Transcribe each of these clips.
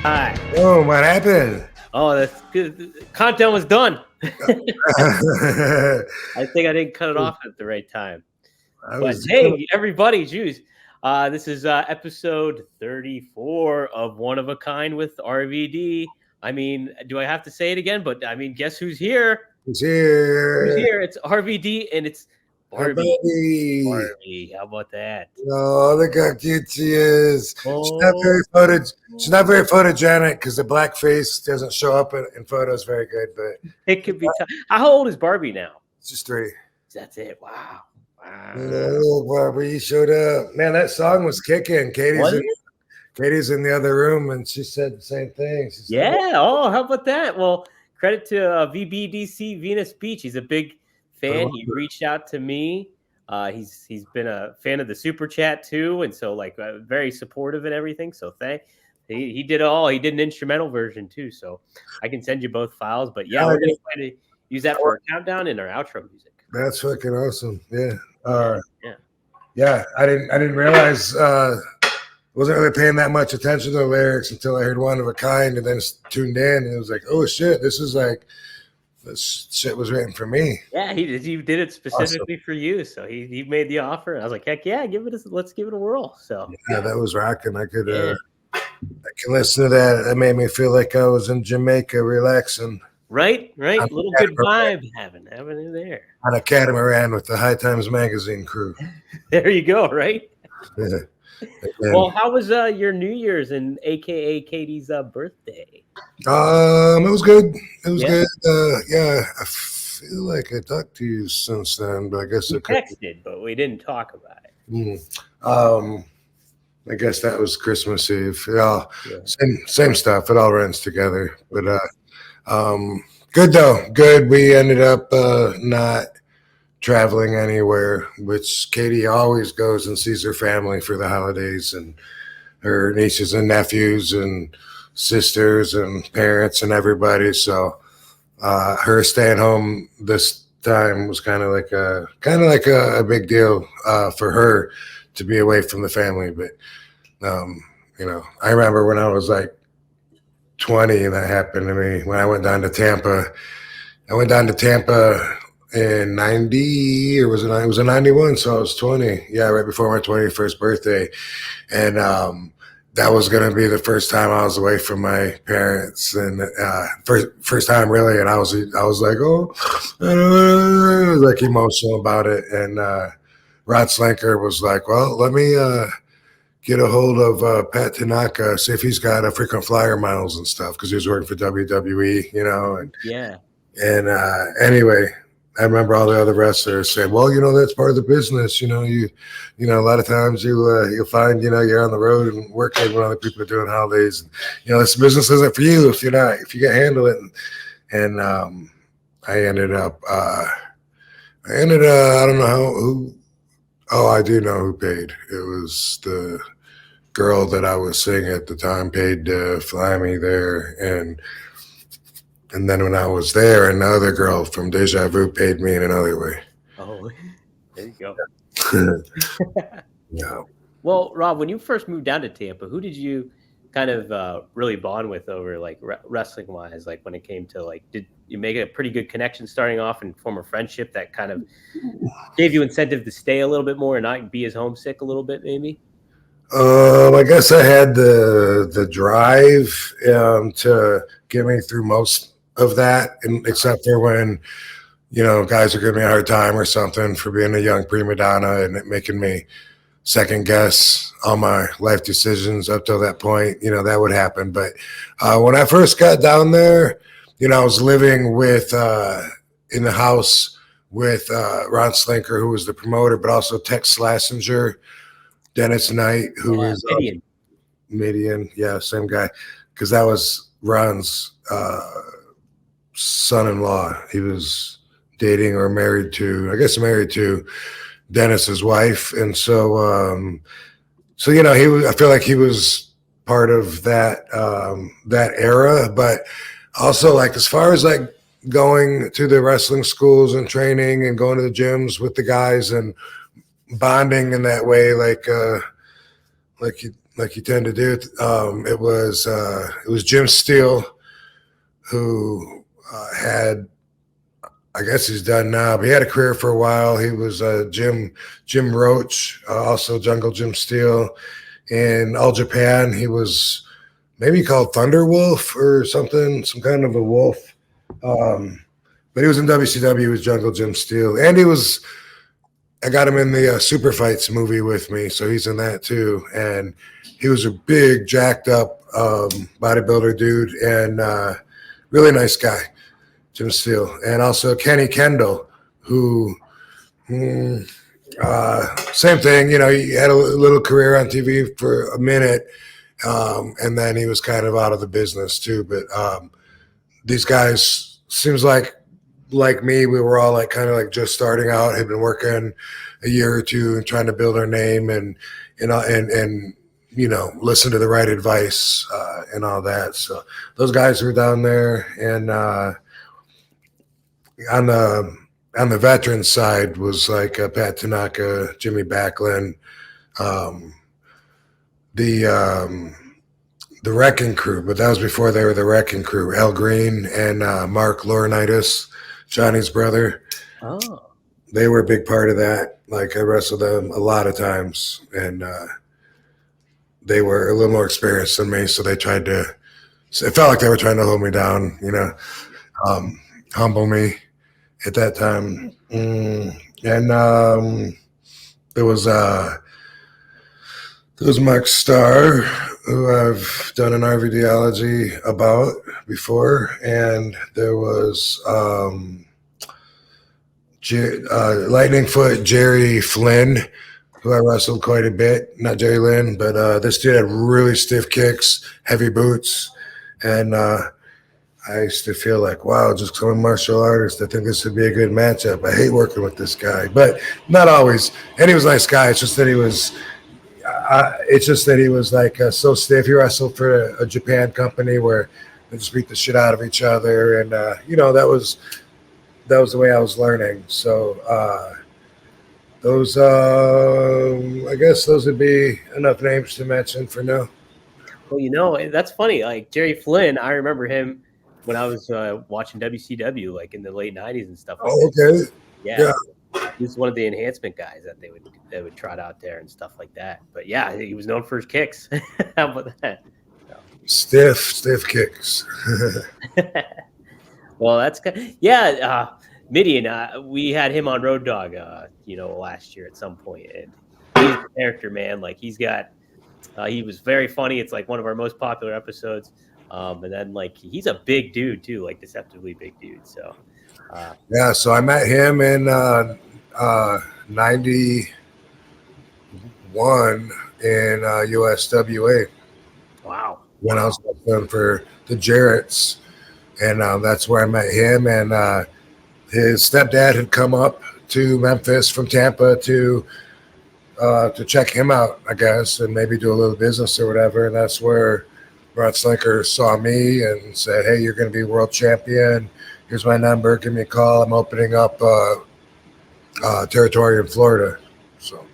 Hi. Oh, what happened? Oh, that's good. The countdown was done. I think I didn't cut it off at the right time. But hey, everybody, geez. This is episode 34 of One of a Kind with RVD. I mean, do I have to say it again? But I mean, guess who's here? Who's here? Who's here? It's RVD and it's Barbie. Barbie, how about that? Oh, look how cute she is. Oh. She's not very photogenic because the black face doesn't show up in photos very good. But it could be. How old is Barbie now? Just 3. That's it. Wow. Oh, Barbie showed up. Man, that song was kicking. Katie's in the other room, and she said the same thing. Yeah. Oh, how about that? Well, credit to VBDC Venus Beach. He's a big fan. He reached out to me. He's been a fan of the super chat too, and so like very supportive and everything. So he did it all. He did an instrumental version too. So I can send you both files. But yeah, we're gonna try to use that for our countdown and our outro music. That's fucking awesome. Yeah. Yeah. I didn't realize. Wasn't really paying that much attention to the lyrics until I heard One of a Kind, and then tuned in, and it was like, oh shit, this shit was written for me. Yeah, he did it specifically for you. So he made the offer, and I was like, heck yeah, let's give it a whirl. So yeah, that was rocking. I can listen to that. That made me feel like I was in Jamaica relaxing. Right. A little good vibe having it there. On a catamaran with the High Times magazine crew. There you go, right? Yeah. Well, how was your New Year's and AKA Katie's birthday? It was good. It was good. Yeah, I feel like I talked to you since then, but I guess we texted, but we didn't talk about it. I guess that was Christmas Eve. Same stuff. It all runs together. But good though. Good. We ended up not traveling anywhere, which Katie always goes and sees her family for the holidays and her nieces and nephews and sisters and parents and everybody. So her staying home this time was kind of like a big deal for her to be away from the family. But I remember when I was like 20 and that happened to me when I went down to Tampa. In 90, or was it? It was in 91, so I was 20. Yeah, right before my 21st birthday, and that was gonna be the first time I was away from my parents, and first time really. And I was like, like emotional about it. And Rod Slanker was like, well, let me get a hold of Pat Tanaka, see if he's got a frequent flyer miles and stuff, because he was working for WWE, and yeah. And anyway, I remember all the other wrestlers saying, well, that's part of the business. You a lot of times you'll find, you're on the road and working when other people are doing holidays. This business isn't for you if you can't handle it. And I ended up, I don't know who. Oh, I do know who paid. It was the girl that I was seeing at the time paid to fly me there. And then when I was there, another girl from Deja Vu paid me in another way. Oh, there you go. Yeah. Well, Rob, when you first moved down to Tampa, who did you kind of really bond with over like wrestling wise? Like when it came to like, did you make a pretty good connection starting off and form a friendship that kind of gave you incentive to stay a little bit more and not be as homesick a little bit, maybe? I guess I had the drive to get me through most of that, and except for when guys are giving me a hard time or something for being a young prima donna and it making me second guess all my life decisions up till that point, that would happen. But when I first got down there, I was living with in the house with Ron Slinker, who was the promoter, but also Tex Slassinger, Dennis Knight, who was Midian, same guy, because that was Ron's son-in-law. He was dating or married to Dennis's wife, and so I feel like he was part of that era. But also, like, as far as like going to the wrestling schools and training and going to the gyms with the guys and bonding in that way, like you tend to do. It was Jim Steele who had, I guess he's done now, but he had a career for a while. He was Jim Roach, also Jungle Jim Steele. In All Japan, he was maybe called Thunderwolf or something, some kind of a wolf. But he was in WCW. He was Jungle Jim Steele. And I got him in the Super Fights movie with me, so he's in that too. And he was a big, jacked up bodybuilder dude and really nice guy, Jim Steele. And also Kenny Kendall, who, same thing, he had a little career on TV for a minute, and then he was kind of out of the business too. But these guys, seems like me, we were all kind of just starting out, had been working a year or two and trying to build our name and listen to the right advice and all that. So those guys were down there, and on the veteran side was Pat Tanaka, Jimmy Backlund, the Wrecking Crew, but that was before they were the Wrecking Crew. Al Green and Mark Laurinaitis, Johnny's brother. Oh, they were a big part of that. I wrestled them a lot of times, and they were a little more experienced than me, so they tried to. It felt like they were trying to hold me down, humble me at that time. And there was Mark Starr, who I've done an RVDology about before, and there was Lightning Foot Jerry Flynn, who I wrestled quite a bit. Not Jerry Lynn, but this dude had really stiff kicks, heavy boots, and I used to feel like, wow, just because I'm a martial artist, I think this would be a good matchup. I hate working with this guy, but not always. And he was a nice guy. It's just that he was so stiff. He wrestled for a Japan company where they just beat the shit out of each other, and that was the way I was learning. So I guess those would be enough names to mention for now. Well, that's funny. Jerry Flynn, I remember him when I was watching WCW, in the late '90s and stuff. Okay. Yeah. He was one of the enhancement guys that they would trot out there and stuff like that. But yeah, he was known for his kicks. How about that? Stiff kicks. Well, that's good. Yeah, Midian, we had him on Road Dogg, last year at some point, and he's a character, man. He was very funny. It's one of our most popular episodes. And then he's a big dude too, deceptively big dude. So. Yeah, so I met him in 91 in USWA. Wow. When I was working for the Jarretts, and that's where I met him. And his stepdad had come up to Memphis from Tampa to check him out, I guess, and maybe do a little business or whatever. And that's where Ron Slinker saw me and said, "Hey, you're going to be world champion. Here's my number. Give me a call. I'm opening up territory in Florida." So,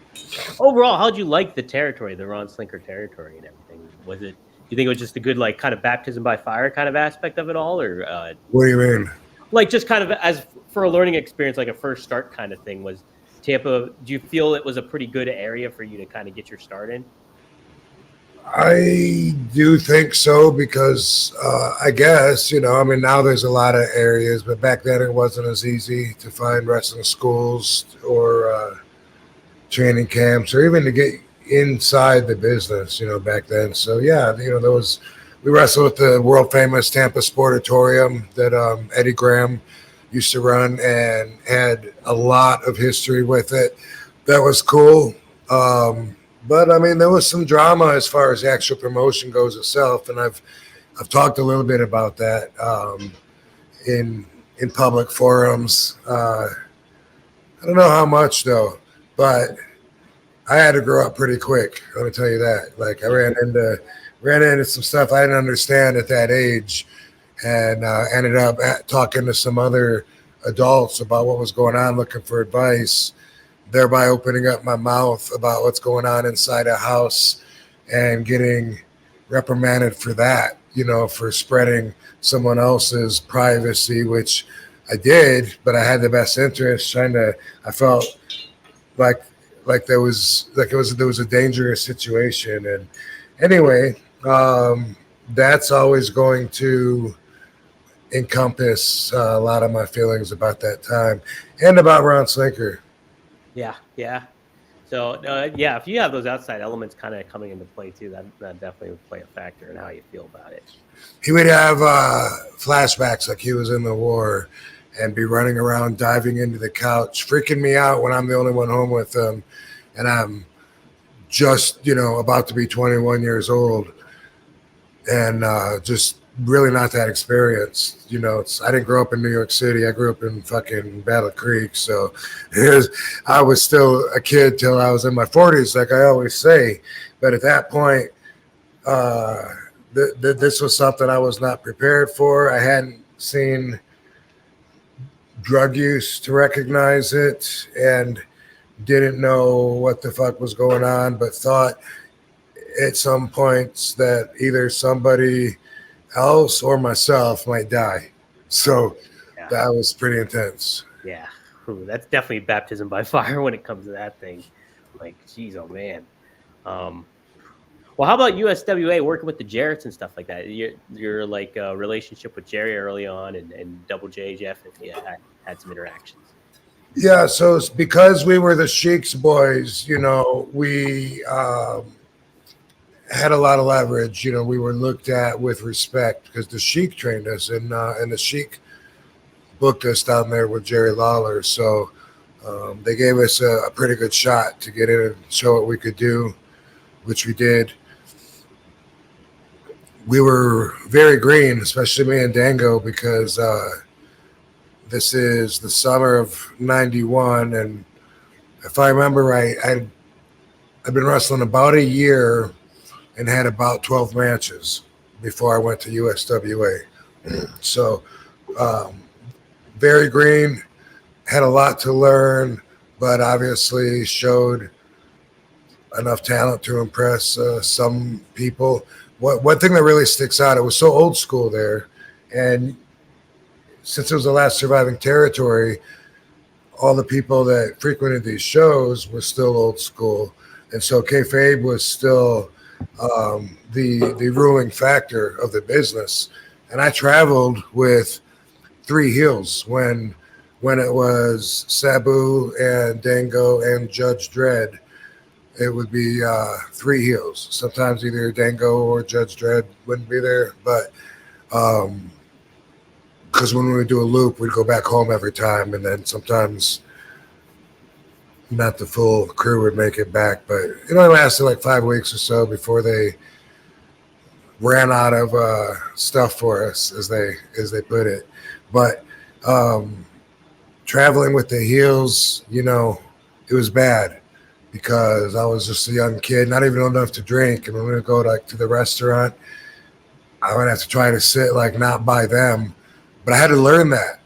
overall, how'd you like the territory, the Ron Slinker territory, and everything? Was it? Do you think it was just a good, kind of baptism by fire kind of aspect of it all, or? What do you mean? Just kind of as for a learning experience, a first start kind of thing. Was Tampa? Do you feel it was a pretty good area for you to kind of get your start in? I do think so, because I guess, now there's a lot of areas, but back then it wasn't as easy to find wrestling schools or training camps, or even to get inside the business, back then. So yeah, we wrestled with the world famous Tampa Sportatorium that Eddie Graham used to run, and had a lot of history with it. That was cool. But there was some drama as far as the actual promotion goes itself, and I've talked a little bit about that in public forums. I don't know how much though, but I had to grow up pretty quick. Let me tell you that. I ran into some stuff I didn't understand at that age, and ended up talking to some other adults about what was going on, looking for advice. thereby opening up my mouth about what's going on inside a house and getting reprimanded for that, for spreading someone else's privacy, which I did, but I had the best interest I felt like there was a dangerous situation. And anyway, that's always going to encompass a lot of my feelings about that time and about Ron Slinker. Yeah. So if you have those outside elements kind of coming into play too, that definitely would play a factor in how you feel about it. He would have flashbacks like he was in the war and be running around, diving into the couch, freaking me out when I'm the only one home with him. And I'm just, about to be 21 years old and just really not that experienced. I didn't grow up in New York City. I grew up in fucking Battle Creek. So I was still a kid till I was in my 40s, like I always say. But at that point, this was something I was not prepared for. I hadn't seen drug use to recognize it and didn't know what the fuck was going on, but thought at some points that either somebody else or myself might die. So that was pretty intense. Yeah. Ooh, that's definitely baptism by fire when it comes to that thing. Like, geez, oh man. Well, how about USWA working with the Jarretts and stuff like that? Your like relationship with Jerry early on and Double J, Jeff, if you had some interactions. Yeah, so it's because we were the Sheik's boys, we had a lot of leverage. We were looked at with respect because the Sheik trained us and the Sheik booked us down there with Jerry Lawler. So they gave us a pretty good shot to get in and show what we could do, which we did. We were very green, especially me and Dango, because this is the summer of '91. And if I remember right, I'd been wrestling about a year and had about 12 matches before I went to USWA. So very green, had a lot to learn, but obviously showed enough talent to impress some people. One thing that really sticks out, it was so old school there. And since it was the last surviving territory, all the people that frequented these shows were still old school. And so Kayfabe was still the ruling factor of the business. And I traveled with 3 heels when it was Sabu and Dango and Judge Dredd. It would be 3 heels. Sometimes either Dango or Judge Dredd wouldn't be there, but because when we would do a loop, we'd go back home every time, and then sometimes not the full crew would make it back. But it only lasted like 5 weeks or so before they ran out of stuff for us, as they put it. But traveling with the heels, it was bad. Because I was just a young kid, not even old enough to drink. And when we would go to the restaurant, I would have to try to sit not by them. But I had to learn that,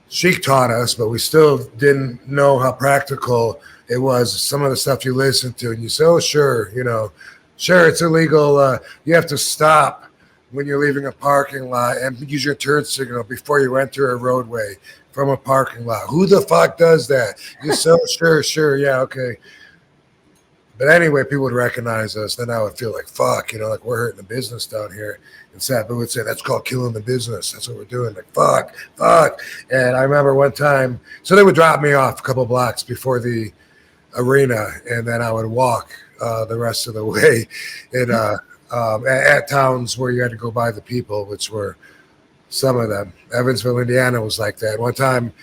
Sheik taught us, but we still didn't know how practical it was. Some of the stuff you listen to and you say, oh, sure, sure, it's illegal. You have to stop when you're leaving a parking lot and use your turn signal before you enter a roadway from a parking lot. Who the fuck does that? You so sure, yeah, okay. But anyway, people would recognize us. Then I would feel like, fuck, like we're hurting the business down here. And Sabu would say, that's called killing the business. That's what we're doing. Like, fuck. And I remember one time, so they would drop me off a couple blocks before the arena, and then I would walk the rest of the way at towns where you had to go by the people, which were some of them. Evansville, Indiana was like that. One time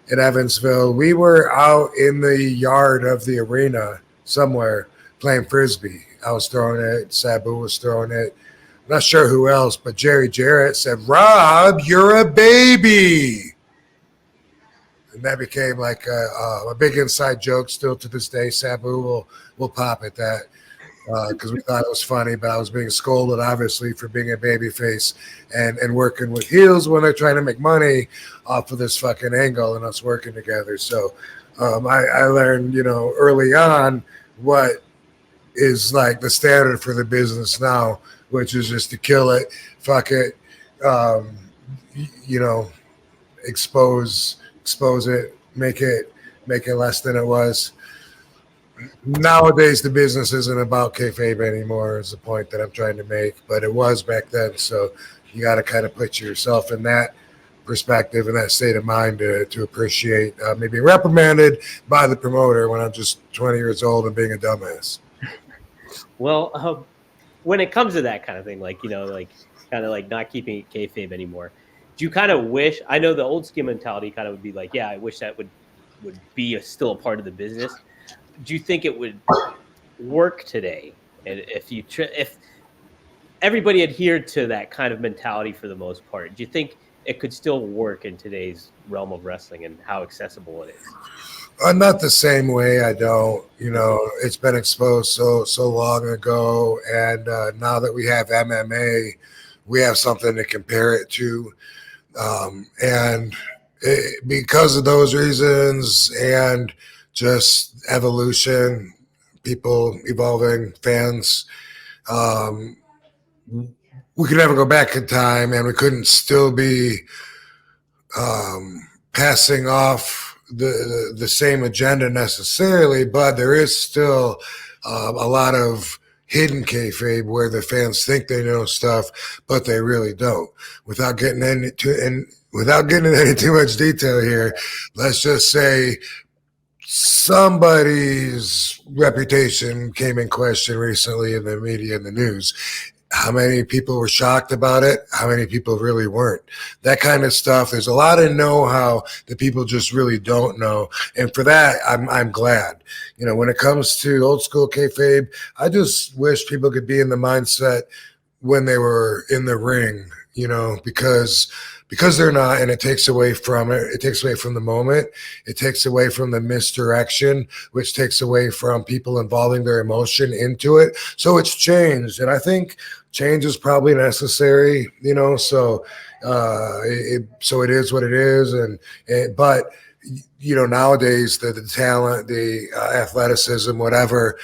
in Evansville, we were out in the yard of the arena somewhere playing Frisbee. I was throwing it. Sabu was throwing it. I'm not sure who else, but Jerry Jarrett said, Rob, you're a baby. And that became like a big inside joke still to this day. Sabu will pop at that. Because we thought it was funny, but I was being scolded, obviously, for being a babyface and working with heels when they're trying to make money off of this fucking angle and us working together. So I learned, early on what is like the standard for the business now, which is just to kill it, fuck it, um, you know, expose it, make it less than it was. Nowadays, the business isn't about kayfabe anymore. Is the point that I'm trying to make, but it was back then. So you got to kind of put yourself in that perspective and that state of mind to appreciate me being reprimanded by the promoter when I'm just 20 years old and being a dumbass. Well, when it comes to that kind of thing, like, kind of like not keeping it kayfabe anymore, do you kind of wish, I know the old school mentality kind of would be like, yeah, I wish that would be still a part of the business. Do you think it would work today? And if everybody adhered to that kind of mentality for the most part, do you think it could still work in today's realm of wrestling and how accessible it is? Not the same way. I don't. It's been exposed so long ago, and now that we have MMA, we have something to compare it to, and because of those reasons and just evolution, people evolving, fans. We could never go back in time, and we couldn't still be passing off the same agenda necessarily, but there is still a lot of hidden kayfabe where the fans think they know stuff, but they really don't. Without getting into too much detail here, let's just say somebody's reputation came in question recently in the media and the news. How many people were shocked about it? How many people really weren't? That kind of stuff. There's a lot of know-how that people just really don't know. And for that, I'm glad. When it comes to old school kayfabe, I just wish people could be in the mindset when they were in the ring, because they're not, and it takes away from it. It takes away from the moment. It takes away from the misdirection, which takes away from people involving their emotion into it. So it's changed, and I think change is probably necessary. So it is what it is, but nowadays the talent, the athleticism, whatever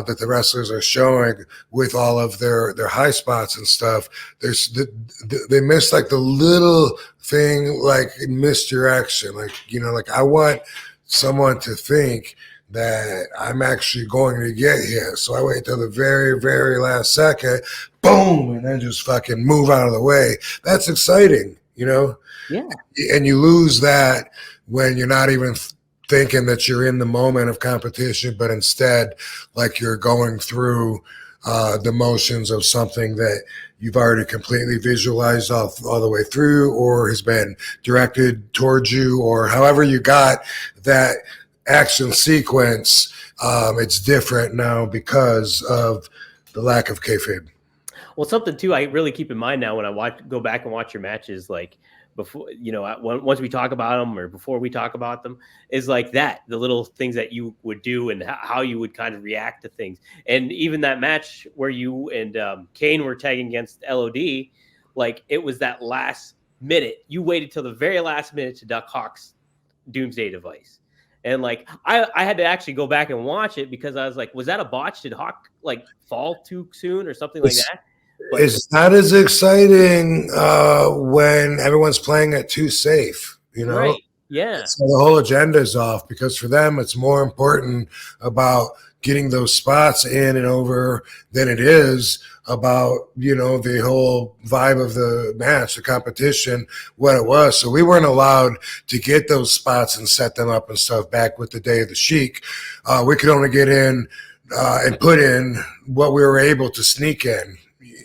that the wrestlers are showing with all of their high spots and stuff, they miss like the little thing, like misdirection. Like I want someone to think that I'm actually going to get here. So I wait till the very, very last second, boom, and then just fucking move out of the way. That's exciting, Yeah. And you lose that when you're not even thinking that you're in the moment of competition, but instead like you're going through the motions of something that you've already completely visualized all the way through, or has been directed towards you, or however you got that action sequence. It's different now because of the lack of kayfabe. Well, something too I really keep in mind now when I go back and watch your matches, like before, once we talk about them or before we talk about them, is like the little things that you would do and how you would kind of react to things. And even that match where you and Kane were tagging against LOD, like it was that last minute. You waited till the very last minute to duck Hawk's Doomsday Device. And like I had to actually go back and watch it because I was like, was that a botch? Did Hawk like fall too soon or something like that? But it's not as exciting when everyone's playing it too safe, Right. Yeah. So the whole agenda is off, because for them, it's more important about getting those spots in and over than it is about, the whole vibe of the match, the competition, what it was. So we weren't allowed to get those spots and set them up and stuff back with the Day of the Sheik. We could only get in and put in what we were able to sneak in.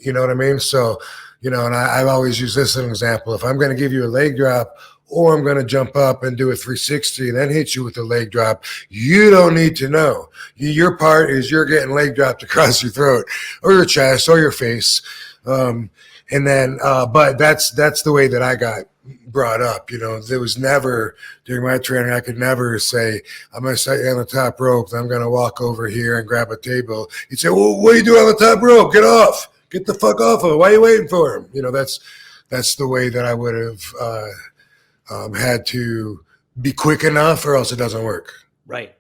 You know what I mean? So, and I've always used this as an example. If I'm going to give you a leg drop, or I'm going to jump up and do a 360 and then hit you with a leg drop, you don't need to know. Your part is you're getting leg dropped across your throat or your chest or your face. And then, but that's the way that I got brought up. There was never, during my training, I could never say, I'm going to set you on the top rope, I'm going to walk over here and grab a table. He'd say, well, what are you doing on the top rope? Get off. Get the fuck off of it. Why are you waiting for him? That's the way that I would have had to be quick enough, or else it doesn't work. Right.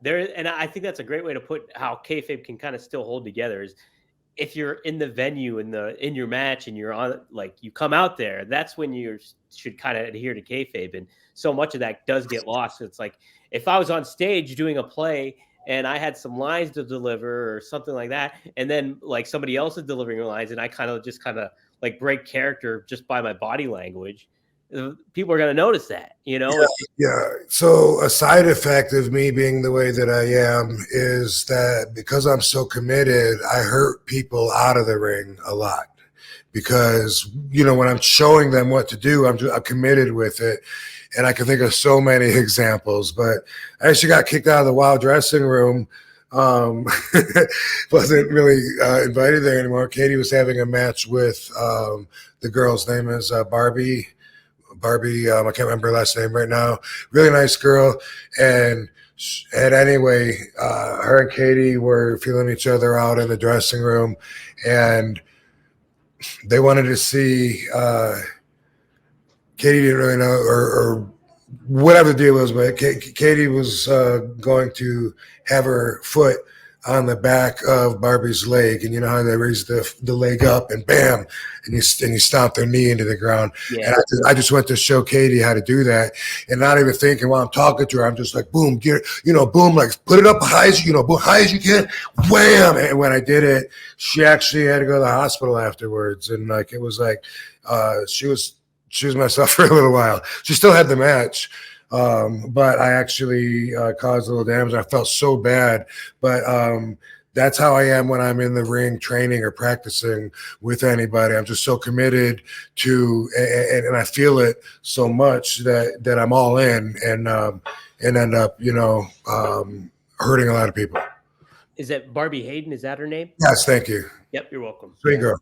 There, and I think that's a great way to put how kayfabe can kind of still hold together. Is if you're in the venue in your match and you're on, like, you come out there, that's when you should kind of adhere to kayfabe. And so much of that does get lost. It's like if I was on stage doing a play and I had some lines to deliver or something like that, and then like somebody else is delivering lines, and I kind of like break character just by my body language, people are going to notice that, Yeah. So a side effect of me being the way that I am is that because I'm so committed, I hurt people out of the ring a lot. Because, when I'm showing them what to do, I'm committed with it. And I can think of so many examples, but I actually got kicked out of the Wild dressing room. Wasn't really invited there anymore. Katie was having a match with the girl's name is Barbie. I can't remember her last name right now. Really nice girl. And anyway, her and Katie were feeling each other out in the dressing room, and they wanted to see Katie didn't really know or whatever the deal was, but Katie was going to have her foot on the back of Barbie's leg, and you know how they raise the leg up and bam, and you stomp their knee into the ground. Yeah. And I just went to show Katie how to do that, and not even thinking while I'm talking to her, I'm just like, boom, boom, like put it up high as high as you can, wham. And when I did it, she actually had to go to the hospital afterwards, and like it was like she was myself for a little while. She still had the match. But I actually caused a little damage. I felt so bad, but that's how I am when I'm in the ring training or practicing with anybody. I'm just so committed to, and I feel it so much that I'm all in and end up, hurting a lot of people. Is that Barbie Hayden? Is that her name? Yes, thank you. Yep, you're welcome. Sweet girl.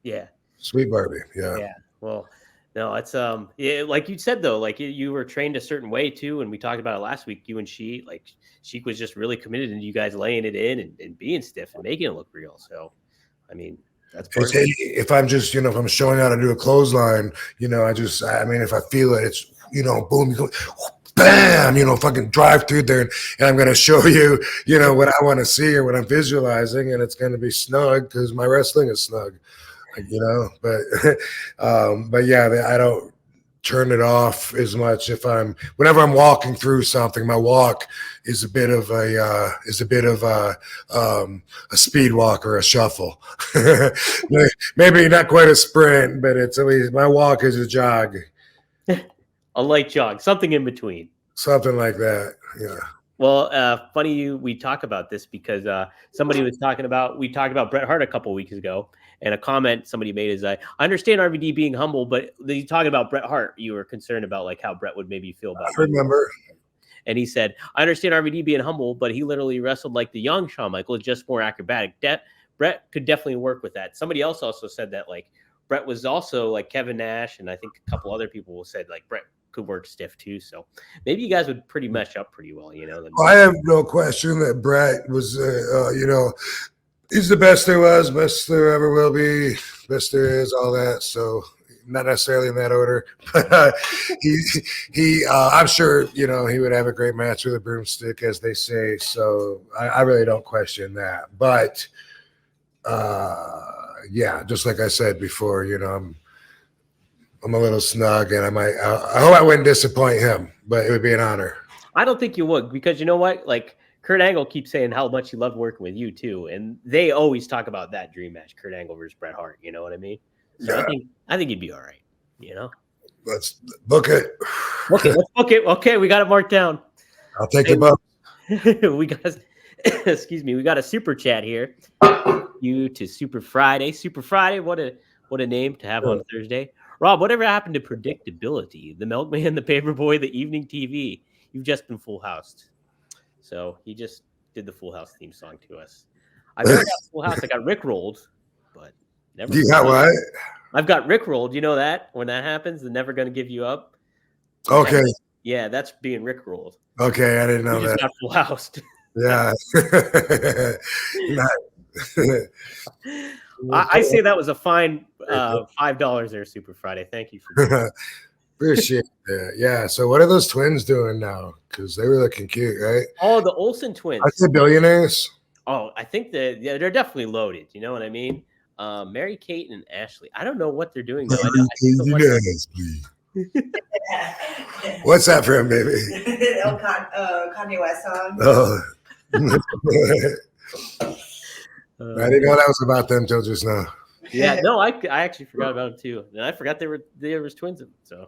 Yeah. Sweet Barbie. Yeah. Yeah. Well, no, it's like you said though, like you were trained a certain way too, and we talked about it last week. You and Sheik was just really committed, and you guys laying it in and being stiff and making it look real. So, I mean, that's perfect. If I'm just if I'm showing how to do a clothesline, if I feel it, it's boom, you go, bam, fucking drive through there, and I'm gonna show you, what I want to see or what I'm visualizing, and it's gonna be snug because my wrestling is snug. But yeah, I don't turn it off as much whenever I'm walking through something. My walk is a bit of a speed walk or a shuffle. Maybe not quite a sprint, but it's at least my walk is a jog. A light jog, something in between. Something like that. Yeah. Well, funny we talk about this because we talked about Bret Hart a couple of weeks ago, and a comment somebody made is, I understand RVD being humble, but you talking about Bret Hart, you were concerned about like how Bret would maybe feel about it. I remember. And he said, I understand RVD being humble, but he literally wrestled like the young Shawn Michaels, just more acrobatic. Bret could definitely work with that. Somebody else also said that like Bret was also like Kevin Nash, and I think a couple other people said like Bret could work stiff too. So maybe you guys would pretty mesh up pretty well, I have no question that Bret was, he's the best there was, best there ever will be, best there is, all that. So not necessarily in that order, but I'm sure, he would have a great match with a broomstick, as they say. So I really don't question that. But yeah, just like I said before, I'm a little snug, and I hope I wouldn't disappoint him, but it would be an honor. I don't think you would, because you know what? Like Kurt Angle keeps saying how much he loved working with you too, and they always talk about that dream match, Kurt Angle versus Bret Hart. You know what I mean? So yeah. I think you'd be all right. Let's book it. Okay, let's book it. Okay, we got it marked down. I'll take the book. We got, excuse me, we got a super chat here. You to Super Friday. Super Friday, what a name to have on Thursday. Rob, whatever happened to predictability? The Milkman, the Paperboy, the Evening TV. You've just been Full Housed. So he just did the Full House theme song to us. I got Full House. I got Rickrolled, but never. You got what? I've got Rickrolled. You know that when that happens, they're never going to give you up. Okay. That's being Rickrolled. Okay, I didn't know that. Just got Full Housed. Yeah. I say that was a fine $5 there, Super Friday. Thank you for that. Appreciate that. Yeah. So what are those twins doing now? Because they were looking cute, right? Oh, the Olsen twins. Are they billionaires? Oh, I think that they're definitely loaded. You know what I mean? Mary Kate and Ashley. I don't know what they're doing though. I think the What's that from, baby? Kanye West song. Oh. I didn't know that was about them till just now. Yeah, no, I actually forgot about them too, and I forgot there was twins in them. So,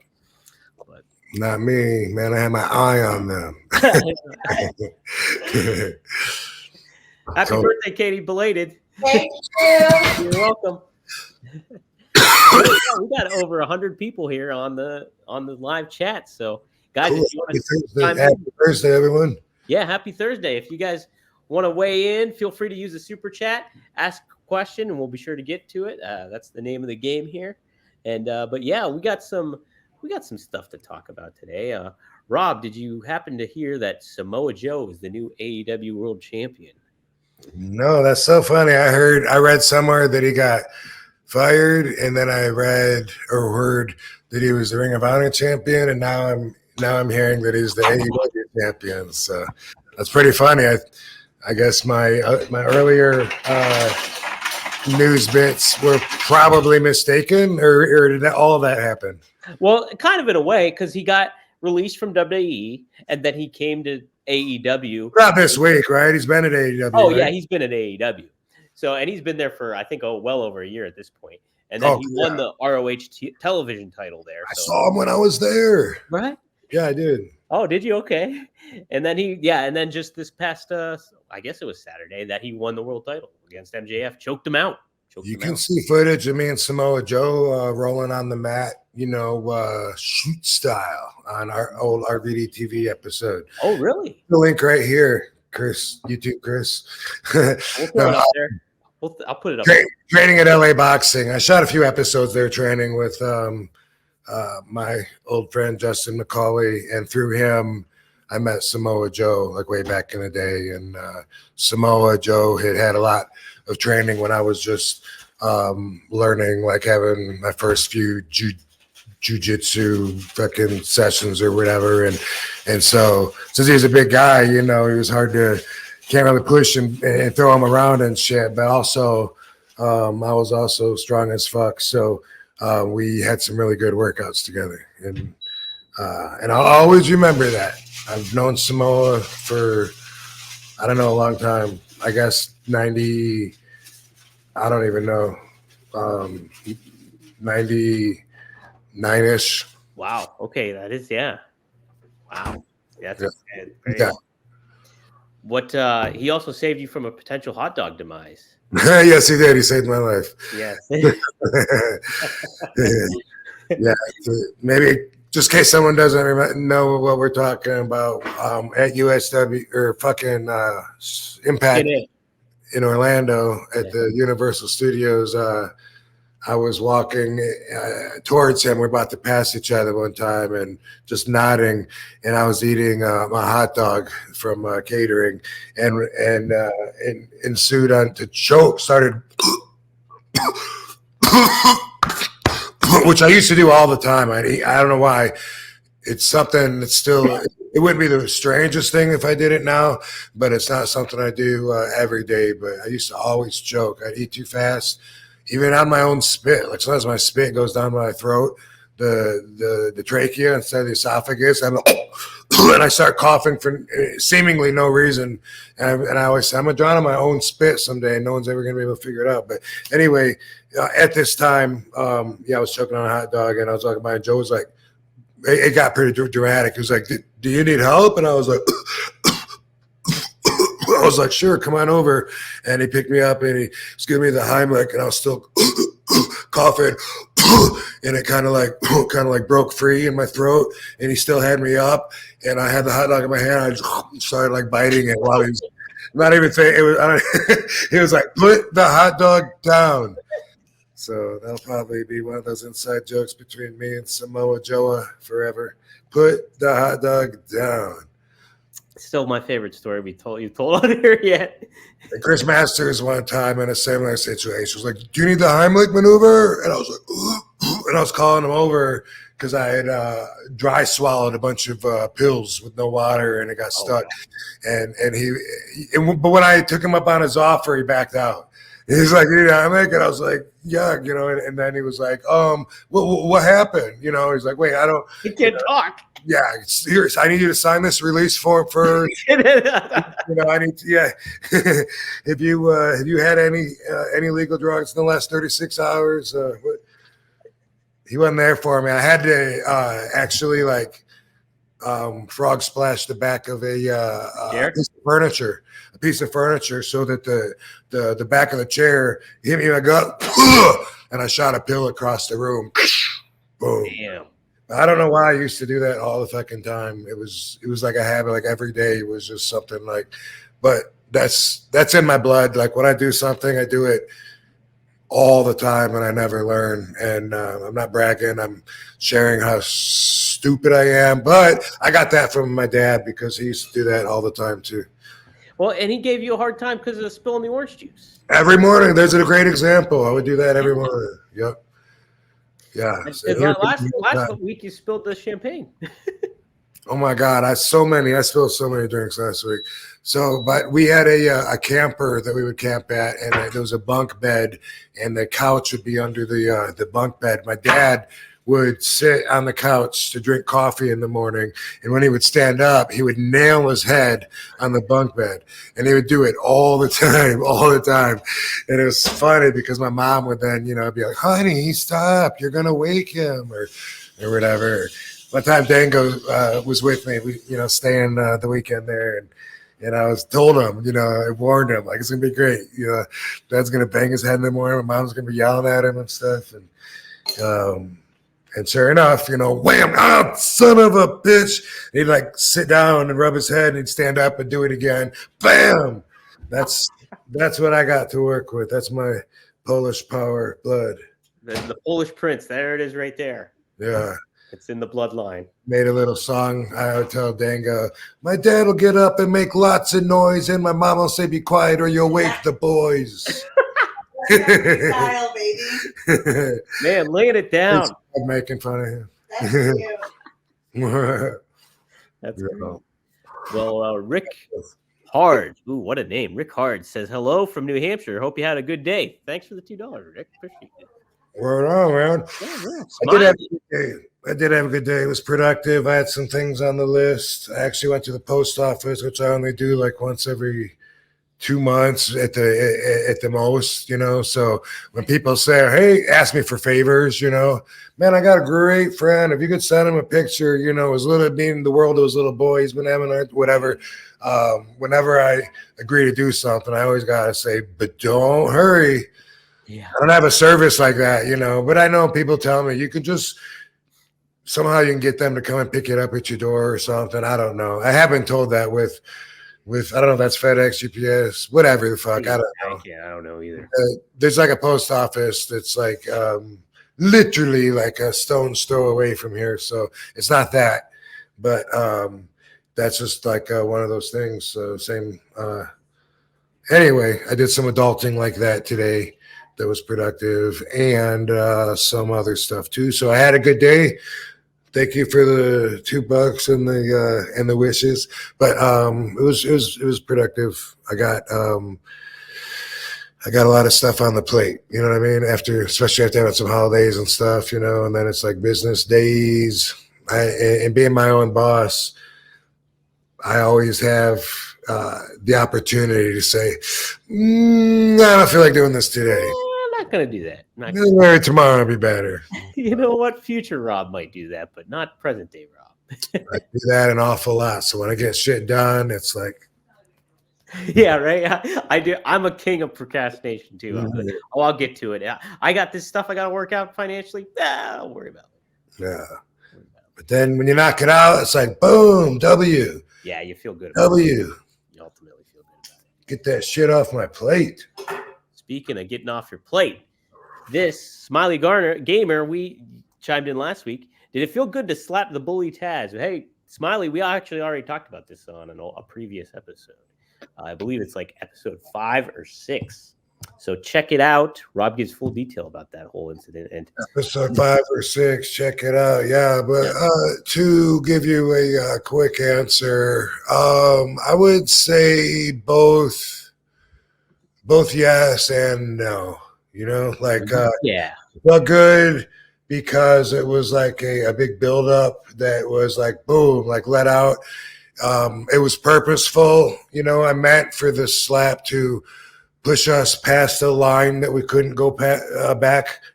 but not me, man. I had my eye on them. Happy birthday, Katie! Belated. Thank you. You're welcome. We got over 100 people here on the live chat. So, guys, cool. if you want happy Thursday, everyone. Yeah, happy Thursday. If you guys want to weigh in, feel free to use the super chat, ask a question, and we'll be sure to get to it. That's the name of the game here. And but yeah, we got some stuff to talk about today. Rob, did you happen to hear that Samoa Joe is the new AEW World Champion? No, that's so funny. I read somewhere that he got fired, and then I read or heard that he was the Ring of Honor champion, and now I'm hearing that he's the AEW champion. So that's pretty funny. I guess my earlier news bits were probably mistaken, or did all of that happen? Well, kind of in a way, because he got released from WWE, and then he came to AEW. Not this week, right? He's been at AEW. Oh, right? yeah, he's been at AEW. So, and he's been there for, I think, well over a year at this point. And then he won the ROH television title there. I saw him when I was there. Right? Yeah, I did. Oh, did you? Okay. And then and then just this past, I guess it was Saturday, that he won the world title against MJF, choked him out. You can see footage of me and Samoa Joe rolling on the mat, shoot style on our old RVD TV episode. Oh, really? The link right here, Chris. YouTube, Chris. We'll throw it up there. I'll put it up. Training at LA Boxing. I shot a few episodes there training with my old friend Justin McCauley, and through him, I met Samoa Joe like way back in the day. And Samoa Joe had a lot of training when I was just learning, like having my first few jiu-jitsu fucking sessions or whatever. And so since he was a big guy, he was hard to, can't really push and throw him around and shit. But also, I was also strong as fuck. So we had some really good workouts together. And I'll always remember that. I've known Samoa for, I don't know, a long time. I guess 90, I don't even know, 99-ish. Wow. Okay. That is, yeah. Wow. That's yeah. What, he also saved you from a potential hot dog demise. Yes, he did. He saved my life. Yes. Yeah. Maybe just in case someone doesn't know what we're talking about, at USW or fucking Impact in Orlando at the Universal Studios, I was walking towards him. We're about to pass each other one time and just nodding. And I was eating my hot dog from catering and ensued on to choke, started, which I used to do all the time. I don't know why. It's something that's still, it wouldn't be the strangest thing if I did it now, but it's not something I do every day. But I used to always choke. I'd eat too fast. Even on my own spit, like sometimes my spit goes down my throat, the trachea instead of the esophagus, and I start coughing for seemingly no reason. And I always say, I'm gonna drown on my own spit someday, and no one's ever gonna be able to figure it out. But anyway, at this time, I was choking on a hot dog, and I was talking about it. Joe was like, it got pretty dramatic. He was like, "Do you need help?" And I was like. I was like, sure, come on over. And he picked me up and he was giving me the Heimlich, and I was still coughing. And it kind of like broke free in my throat. And he still had me up. And I had the hot dog in my hand. I just started like biting it while he was not even saying it was. He was like, put the hot dog down. So that'll probably be one of those inside jokes between me and Samoa Joe forever. Put the hot dog down. Still my favorite story you've told on here yet. And Chris Masters one time in a similar situation was like, do you need the Heimlich maneuver? And I was like, and I was calling him over because I had dry swallowed a bunch of pills with no water, and it got stuck. And but when I took him up on his offer, he backed out. He's like, I make it. I was like, yeah, and then he was like, what happened? He's like, wait, I don't. He can't talk. Yeah, serious. I need you to sign this release form first. I need to. Yeah, if you had any legal drugs in the last 36 hours, he wasn't there for me. I had to actually frog splash the back of a piece of furniture, so that the back of the chair hit me in the gut, and I shot a pill across the room. Boom. Damn. I don't know why I used to do that all the fucking time. It was like a habit. Like every day was just something but that's in my blood. Like when I do something, I do it all the time, and I never learn. And I'm not bragging. I'm sharing how stupid I am. But I got that from my dad, because he used to do that all the time too. Well, and he gave you a hard time because of spilling the orange juice. Every morning. There's a great example. I would do that every morning. Yep. Yeah. So last week you spilled the champagne. Oh my God. I spilled so many drinks last week. So, but we had a camper that we would camp at, and there was a bunk bed, and the couch would be under the bunk bed. My dad would sit on the couch to drink coffee in the morning, and when he would stand up, he would nail his head on the bunk bed, and he would do it all the time. And it was funny because my mom would then, be like, honey, stop, you're gonna wake him, or whatever. One time Dango was with me, we staying the weekend there, and I told him, I warned him, like, it's gonna be great. Dad's gonna bang his head in the morning, my mom's gonna be yelling at him and stuff, and sure enough, wham, son of a bitch. And he'd sit down and rub his head, and he'd stand up and do it again. Bam! That's what I got to work with. That's my Polish power blood. The Polish prince. There it is right there. Yeah. It's in the bloodline. Made a little song. I would tell Dango, my dad will get up and make lots of noise, and my mom will say, be quiet or you'll wake the boys. Style, baby. Man, laying it down. I'm making fun of him. That's cute. That's cool. Well, Rick Hard. Ooh, what a name. Rick Hard says, hello from New Hampshire. Hope you had a good day. Thanks for the $2, Rick. Appreciate it. Right on, man. Yeah, I did have a good day. It was productive. I had some things on the list. I actually went to the post office, which I only do once every 2 months at the most, So when people say, hey, ask me for favors, man, I got a great friend. If you could send him a picture, his little being the world of his little boy, he's been having whatever. Whenever I agree to do something, I always got to say, but don't hurry. Yeah. I don't have a service like that, but I know people tell me you can just somehow you can get them to come and pick it up at your door or something. I don't know. I have been told that with I don't know if that's FedEx, UPS, whatever the fuck. I don't know. Yeah, I don't know either. There's a post office that's literally a stone's throw away from here. So it's not that, but that's just one of those things. So same. Anyway, I did some adulting like that today. That was productive, and some other stuff too. So I had a good day. Thank you for the $2 and the wishes, but it was productive. I got a lot of stuff on the plate. You know what I mean? Especially after having some holidays and stuff, and then it's business days. And being my own boss, I always have the opportunity to say, I don't feel like doing this today. I'm not going to do that. Maybe tomorrow will be better. You know what? Future Rob might do that, but not present day Rob. I do that an awful lot. So when I get shit done, it's yeah, right. I do. I'm a king of procrastination too. I'll get to it. I got this stuff I got to work out financially. Don't worry about it. Yeah. But then when you knock it out, it's boom, W. Yeah, you feel good about it. You ultimately feel good about it. Get that shit off my plate. Speaking of getting off your plate, this Smiley Gamer, we chimed in last week. Did it feel good to slap the bully Taz? Hey, Smiley, we actually already talked about this on a previous episode. I believe it's episode 5 or 6. So check it out. Rob gives full detail about that whole incident. And episode 5 or 6, check it out. Yeah, but to give you a quick answer, I would say both yes and no. You know, like felt good because it was like a big buildup that was like boom, like let out. It was purposeful. You know, I meant for the slap to push us past the line that we couldn't go back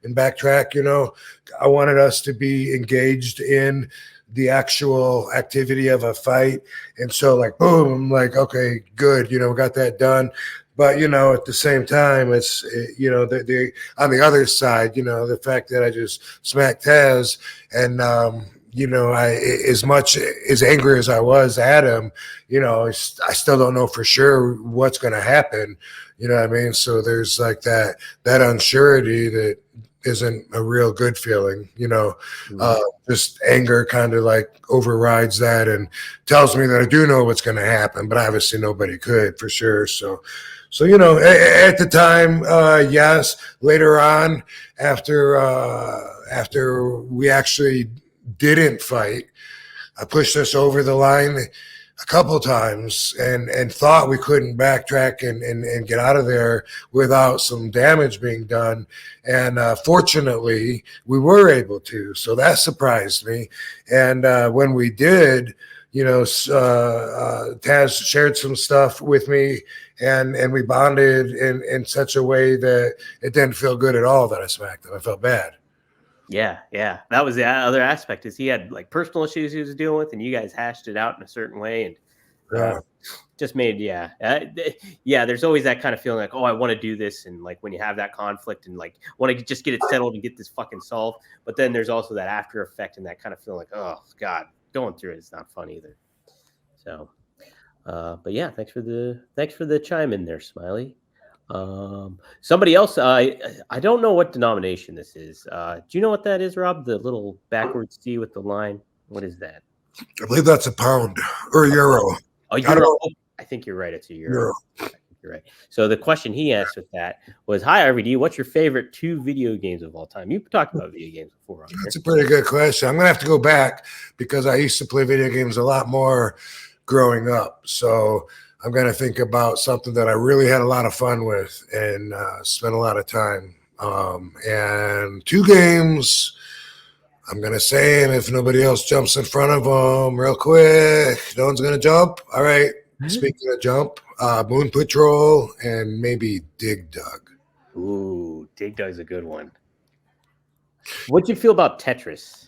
and backtrack. You know, I wanted us to be engaged in the actual activity of a fight. And so like, boom, I'm like, okay, good. You know, we got that done. But, you know, at the same time, it's, you know, the on the other side, you know, the fact that I just smacked Taz and, you know, as much as angry as I was at him, you know, I still don't know for sure what's going to happen. You know what I mean? So there's like that unsurety that isn't a real good feeling, you know. Just anger kind of like overrides that and tells me that I do know what's going to happen, but obviously nobody could for sure. So, you know, at the time, yes. Later on, after we actually didn't fight, I pushed us over the line a couple times and thought we couldn't backtrack and get out of there without some damage being done. And fortunately, we were able to. So that surprised me. And when we did, you know, Taz shared some stuff with me and we bonded in such a way that it didn't feel good at all that I smacked him. I felt bad. Yeah. That was the other aspect is he had like personal issues he was dealing with and you guys hashed it out in a certain way and just made, there's always that kind of feeling like, oh, I want to do this. And like when you have that conflict and like want to just get it settled and get this fucking solved. But then there's also that after effect and that kind of feeling like, oh God, going through it is not fun either. So, but yeah, thanks for the chime in there, Smiley. Somebody else, I don't know what denomination this is. Do you know what that is, Rob? The little backwards C with the line. What is that? I believe that's a pound or a euro. Oh, euro. I think you're right. It's a euro. I think you're right. So the question he asked with that was, "Hi RVD, what's your favorite 2 video games of all time?" You've talked about video games before. That's a pretty good question. I'm gonna have to go back because I used to play video games a lot more growing up. So I'm going to think about something that I really had a lot of fun with and spent a lot of time. And 2 games, I'm going to say, and if nobody else jumps in front of them real quick, no one's going to jump. All right. Speaking of jump, Moon Patrol and maybe Dig Dug. Ooh, Dig Dug's a good one. What'd you feel about Tetris?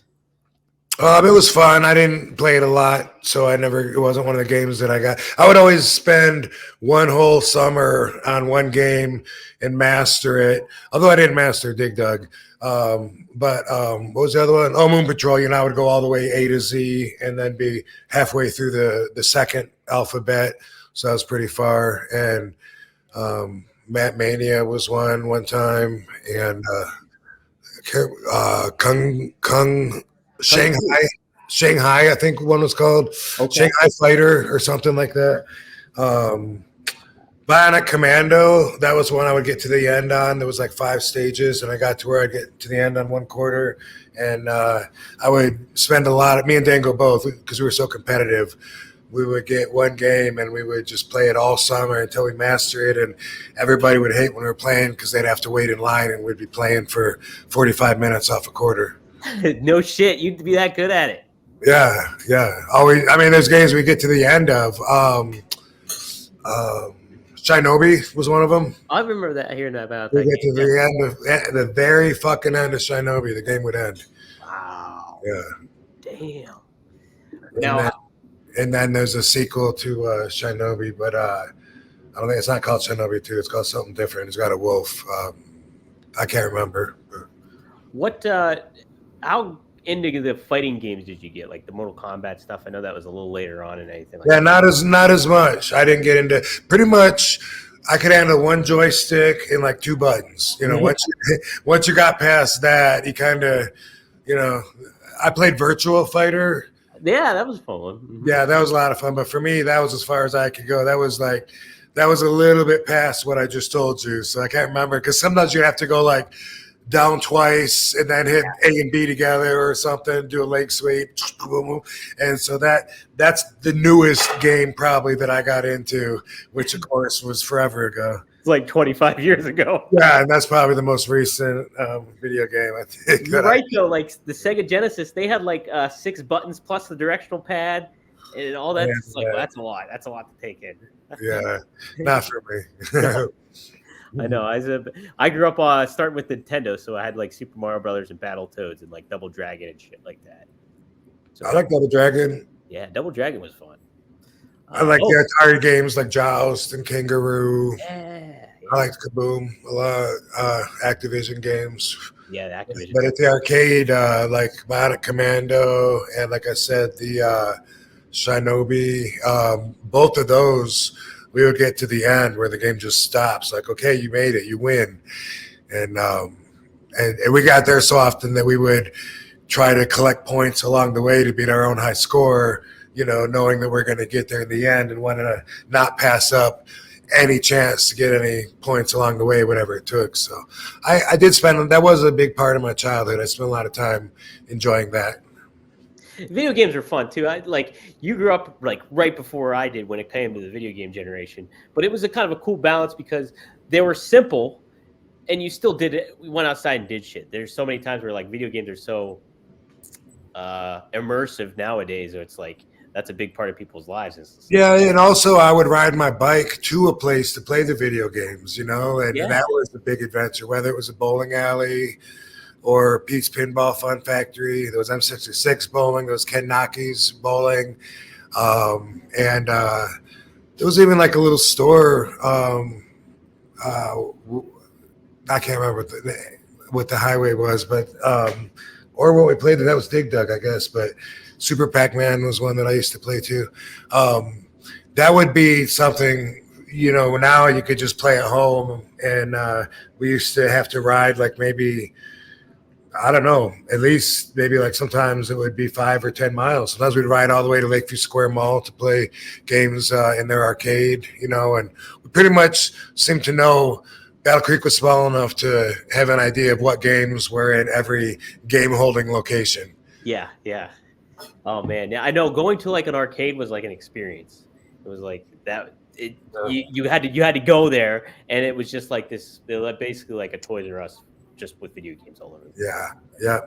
It was fun. I didn't play it a lot, so it wasn't one of the games that I got. I would always spend one whole summer on one game and master it, although I didn't master Dig Dug. But what was the other one? Oh, Moon Patrol. You know, I would go all the way A to Z and then be halfway through the second alphabet, so that was pretty far. And Matt Mania was one time, and Kung Shanghai, I think one was called. Okay. Shanghai Fighter or something like that. Bionic Commando, that was one I would get to the end on. There was like 5 stages, and I got to where I'd get to the end on 1 quarter. And I would spend me and Dango both, because we were so competitive, we would get one game and we would just play it all summer until we master it. And everybody would hate when we were playing because they'd have to wait in line and we'd be playing for 45 minutes off a quarter. No shit, you'd be that good at it. Yeah. Always. I mean, there's games we get to the end of. Shinobi was one of them. I remember that. Hearing that about. We get to the very fucking end of Shinobi. The game would end. Wow. Yeah. Damn. And then there's a sequel to Shinobi, but I don't think it's not called Shinobi 2. It's called something different. It's got a wolf. I can't remember. What? How into the fighting games did you get? Like the Mortal Kombat stuff? I know that was a little later on and anything. Like not as much. I didn't get into pretty much. I could handle one joystick and like 2 buttons. You know, once you got past that, you kind of, you know. I played Virtual Fighter. Yeah, that was fun. Yeah, that was a lot of fun. But for me, that was as far as I could go. That was like that was a little bit past what I just told you, so I can't remember because sometimes you have to go like down twice and then hit A and B together or something, do a leg sweep, and so that's the newest game probably that I got into, which of course was forever ago. It's like 25 years ago. Yeah, and that's probably the most recent video game I think. You're right though. Like the Sega Genesis, they had like 6 buttons plus the directional pad and all that. It's like, well, that's a lot. That's a lot to take in. Yeah, not for me. I know. I grew up starting with Nintendo, so I had like Super Mario Brothers and Battletoads and like Double Dragon and shit like that. So, I like Double Dragon. Yeah, Double Dragon was fun. I like the Atari games like Joust and Kangaroo. Yeah. I like Kaboom a lot. Activision games. Yeah, the Activision. But at the arcade, like Bionic Commando and like I said, the Shinobi, both of those, we would get to the end where the game just stops. Like, okay, you made it, you win, and we got there so often that we would try to collect points along the way to beat our own high score. You know, knowing that we're going to get there in the end and wanting to not pass up any chance to get any points along the way, whatever it took. So I did spend, that was a big part of my childhood. I spent a lot of time enjoying that. Video games are fun too. You grew up like right before I did when it came to the video game generation, but it was a kind of a cool balance because they were simple and you still did it. We went outside and did shit. There's so many times where like video games are so immersive nowadays. So it's like, that's a big part of people's lives. Yeah, and also I would ride my bike to a place to play the video games, you know, and that was a big adventure, whether it was a bowling alley or Pete's Pinball Fun Factory. There was M66 bowling, there was Ken Naki's bowling, and there was even like a little store. I can't remember what the highway was, but or what we played, that was Dig Dug, I guess, but Super Pac-Man was one that I used to play too. That would be something, you know, now you could just play at home. And we used to have to ride like maybe, I don't know, at least maybe like sometimes it would be 5 or 10 miles. Sometimes we'd ride all the way to Lakeview Square Mall to play games in their arcade, you know, and we pretty much seemed to know Battle Creek was small enough to have an idea of what games were in every game holding location. Yeah, yeah. Oh man, yeah, I know. Going to like an arcade was like an experience. It was like that. You had to go there, and it was just like this. Basically, like a Toys R Us, just with video games all over. Yeah.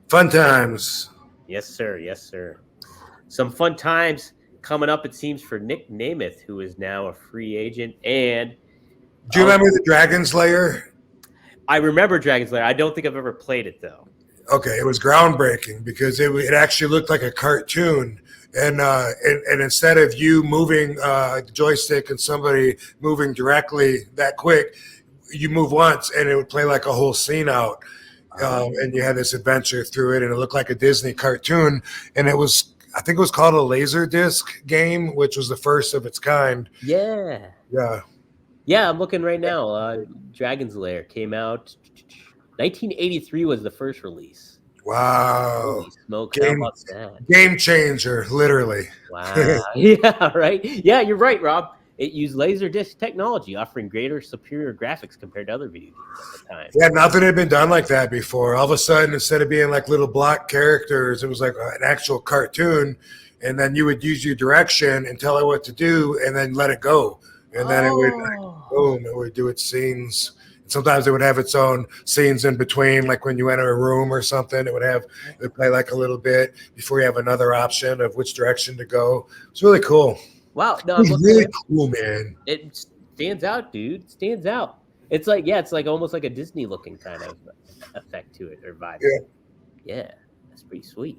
Fun times. Yes, sir. Yes, sir. Some fun times coming up. It seems for Nic Nemeth, who is now a free agent. And do you remember the Dragon Slayer? I remember Dragon Slayer. I don't think I've ever played it though. Okay, it was groundbreaking because it actually looked like a cartoon, and instead of you moving the joystick and somebody moving directly that quick, you move once and it would play like a whole scene out, and you had this adventure through it, and it looked like a Disney cartoon, and it was, I think it was called a Laserdisc game, which was the first of its kind. Yeah. Yeah, I'm looking right now. Dragon's Lair came out. 1983 was the first release. Wow. Holy smoke, how about that? Game changer, literally. Wow. Yeah, right. Yeah, you're right, Rob. It used Laserdisc technology, offering greater, superior graphics compared to other video games at the time. Yeah, nothing had been done like that before. All of a sudden, instead of being like little block characters, it was like an actual cartoon, and then you would use your direction and tell it what to do, and then let it go. And then it would, like, boom, it would do its scenes. Sometimes it would have its own scenes in between, like when you enter a room or something, it would play like a little bit before you have another option of which direction to go. It's really cool. Wow. No, it's really cool, man. It stands out, dude. It stands out. It's like almost like a Disney looking kind of effect to it or vibe. Yeah. That's pretty sweet.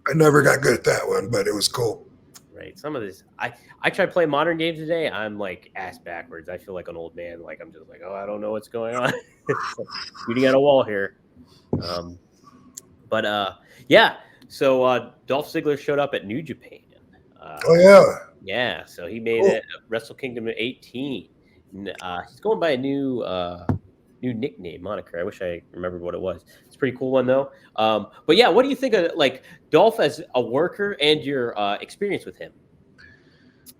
I never got good at that one, but it was cool. Right. Some of this, I try to play modern games today. I'm like ass backwards. I feel like an old man. Like I'm just like, oh, I don't know what's going on. Shooting at a wall here. Yeah. So Dolph Ziggler showed up at New Japan. Yeah. So he made it Wrestle Kingdom 18. He's going by a new nickname moniker. I wish I remembered what it was. It's a pretty cool one though. But yeah, what do you think of like Dolph as a worker and your experience with him?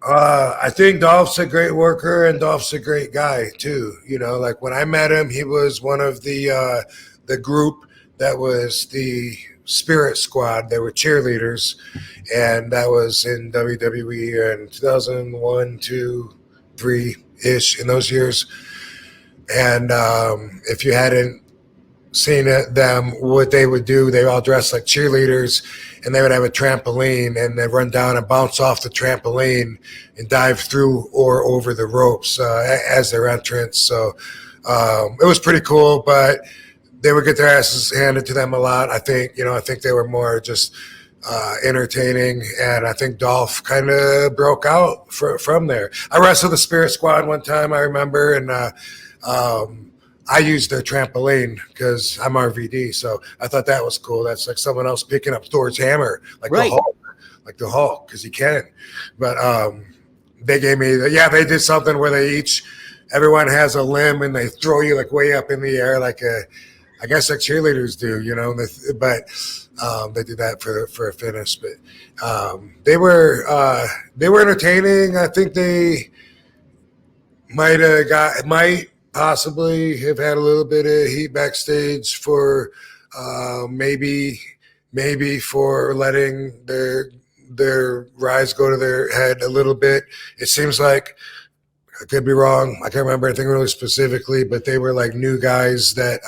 I think Dolph's a great worker, and Dolph's a great guy too. You know, like when I met him, he was one of the group that was the Spirit Squad. They were cheerleaders, and that was in WWE in 2001, 2, 3 ish in those years. And if you hadn't seen them, what they would do, they all dressed like cheerleaders, and they would have a trampoline, and they'd run down and bounce off the trampoline and dive through or over the ropes as their entrance. So it was pretty cool, but they would get their asses handed to them a lot. I think they were more just entertaining, and I think Dolph kind of broke out from there. I wrestled the Spirit Squad one time, I remember, and I used their trampoline because I'm RVD, so I thought that was cool. That's like someone else picking up Thor's hammer, like Right. the Hulk, because he can. But they gave me, they did something where everyone has a limb and they throw you like way up in the air, I guess like cheerleaders do, you know. But they did that for a finish. But they were entertaining. I think they might possibly have had a little bit of heat backstage for maybe for letting their rise go to their head a little bit. It seems like, I could be wrong, I can't remember anything really specifically, but they were like new guys that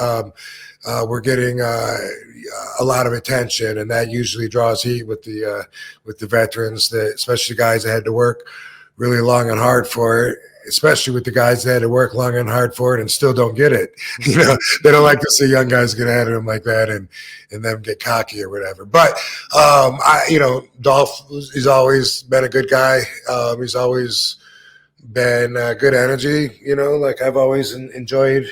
were getting a lot of attention, and that usually draws heat with the veterans, that especially guys that had to work really long and hard for it. Especially with the guys that had to work long and hard for it and still don't get it. You know, they don't like to see young guys get at them like that and them get cocky or whatever. But Dolph, he's always been a good guy. He's always been good energy. You know, like I've always enjoyed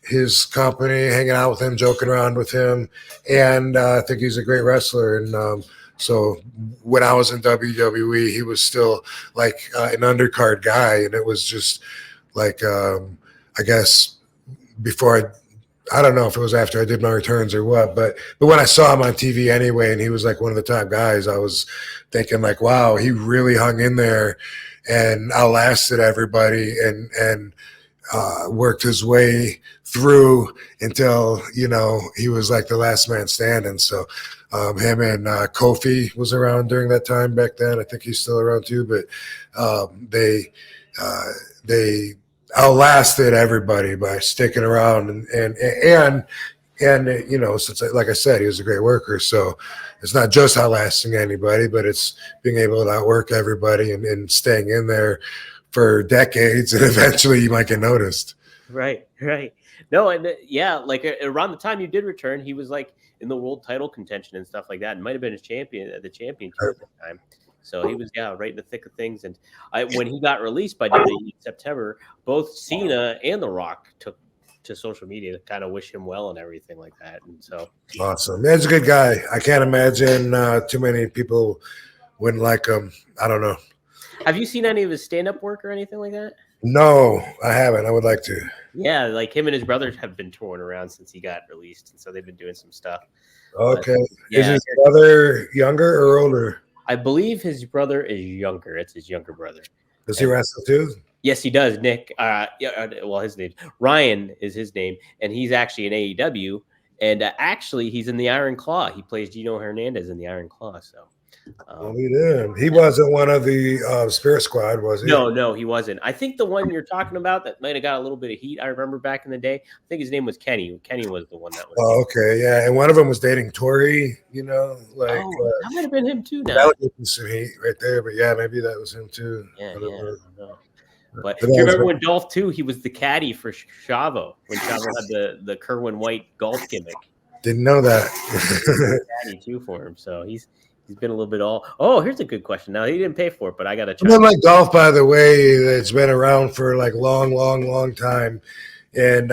his company, hanging out with him, joking around with him, and I think he's a great wrestler. And so when I was in WWE, he was still like an undercard guy, and it was just like I guess before I don't know if it was after I did my returns or what, but when I saw him on TV anyway, and he was like one of the top guys, I was thinking like, wow, he really hung in there and outlasted everybody and worked his way through until, you know, he was like the last man standing. So him and Kofi was around during that time back then. I think he's still around too, but they outlasted everybody by sticking around and you know, since like I said, he was a great worker. So it's not just outlasting anybody, but it's being able to outwork everybody and staying in there for decades, and eventually you might get noticed. Right. No, and like around the time you did return, he was like in the world title contention and stuff like that, and might have been the champion at the that time. So he was right in the thick of things. And when he got released by WWE in September, both Cena and The Rock took to social media to kind of wish him well and everything like that. And so awesome. He's a good guy. I can't imagine too many people wouldn't like him. I don't know. Have you seen any of his stand-up work or anything like that? No, I haven't. I would like to. Yeah, like him and his brothers have been touring around since he got released, and so they've been doing some stuff. Okay. But, is his brother younger or older? I believe his brother is younger. It's his younger brother. Does he wrestle too? Yes, he does. Nick. Well, his name Ryan is his name, and he's actually in AEW. And actually, he's in the Iron Claw. He plays Gino Hernandez in the Iron Claw. So. He wasn't one of the Spirit Squad, was he? No, he wasn't. I think the one you're talking about that might have got a little bit of heat. I remember back in the day. I think his name was Kenny. Kenny was the one that was. Oh, okay, yeah, and one of them was dating Tori. You know, like that might have been him too. Now that would be some heat right there, but yeah, maybe that was him too. Yeah. But do you remember when Dolph too? He was the caddy for Chavo when Chavo had the Kerwin White golf gimmick. Didn't know that. Caddy too for him, so he's been a little bit all. Oh, here's a good question. Now he didn't pay for it, but I got to check. Like Dolph, by the way, that's been around for like long time, and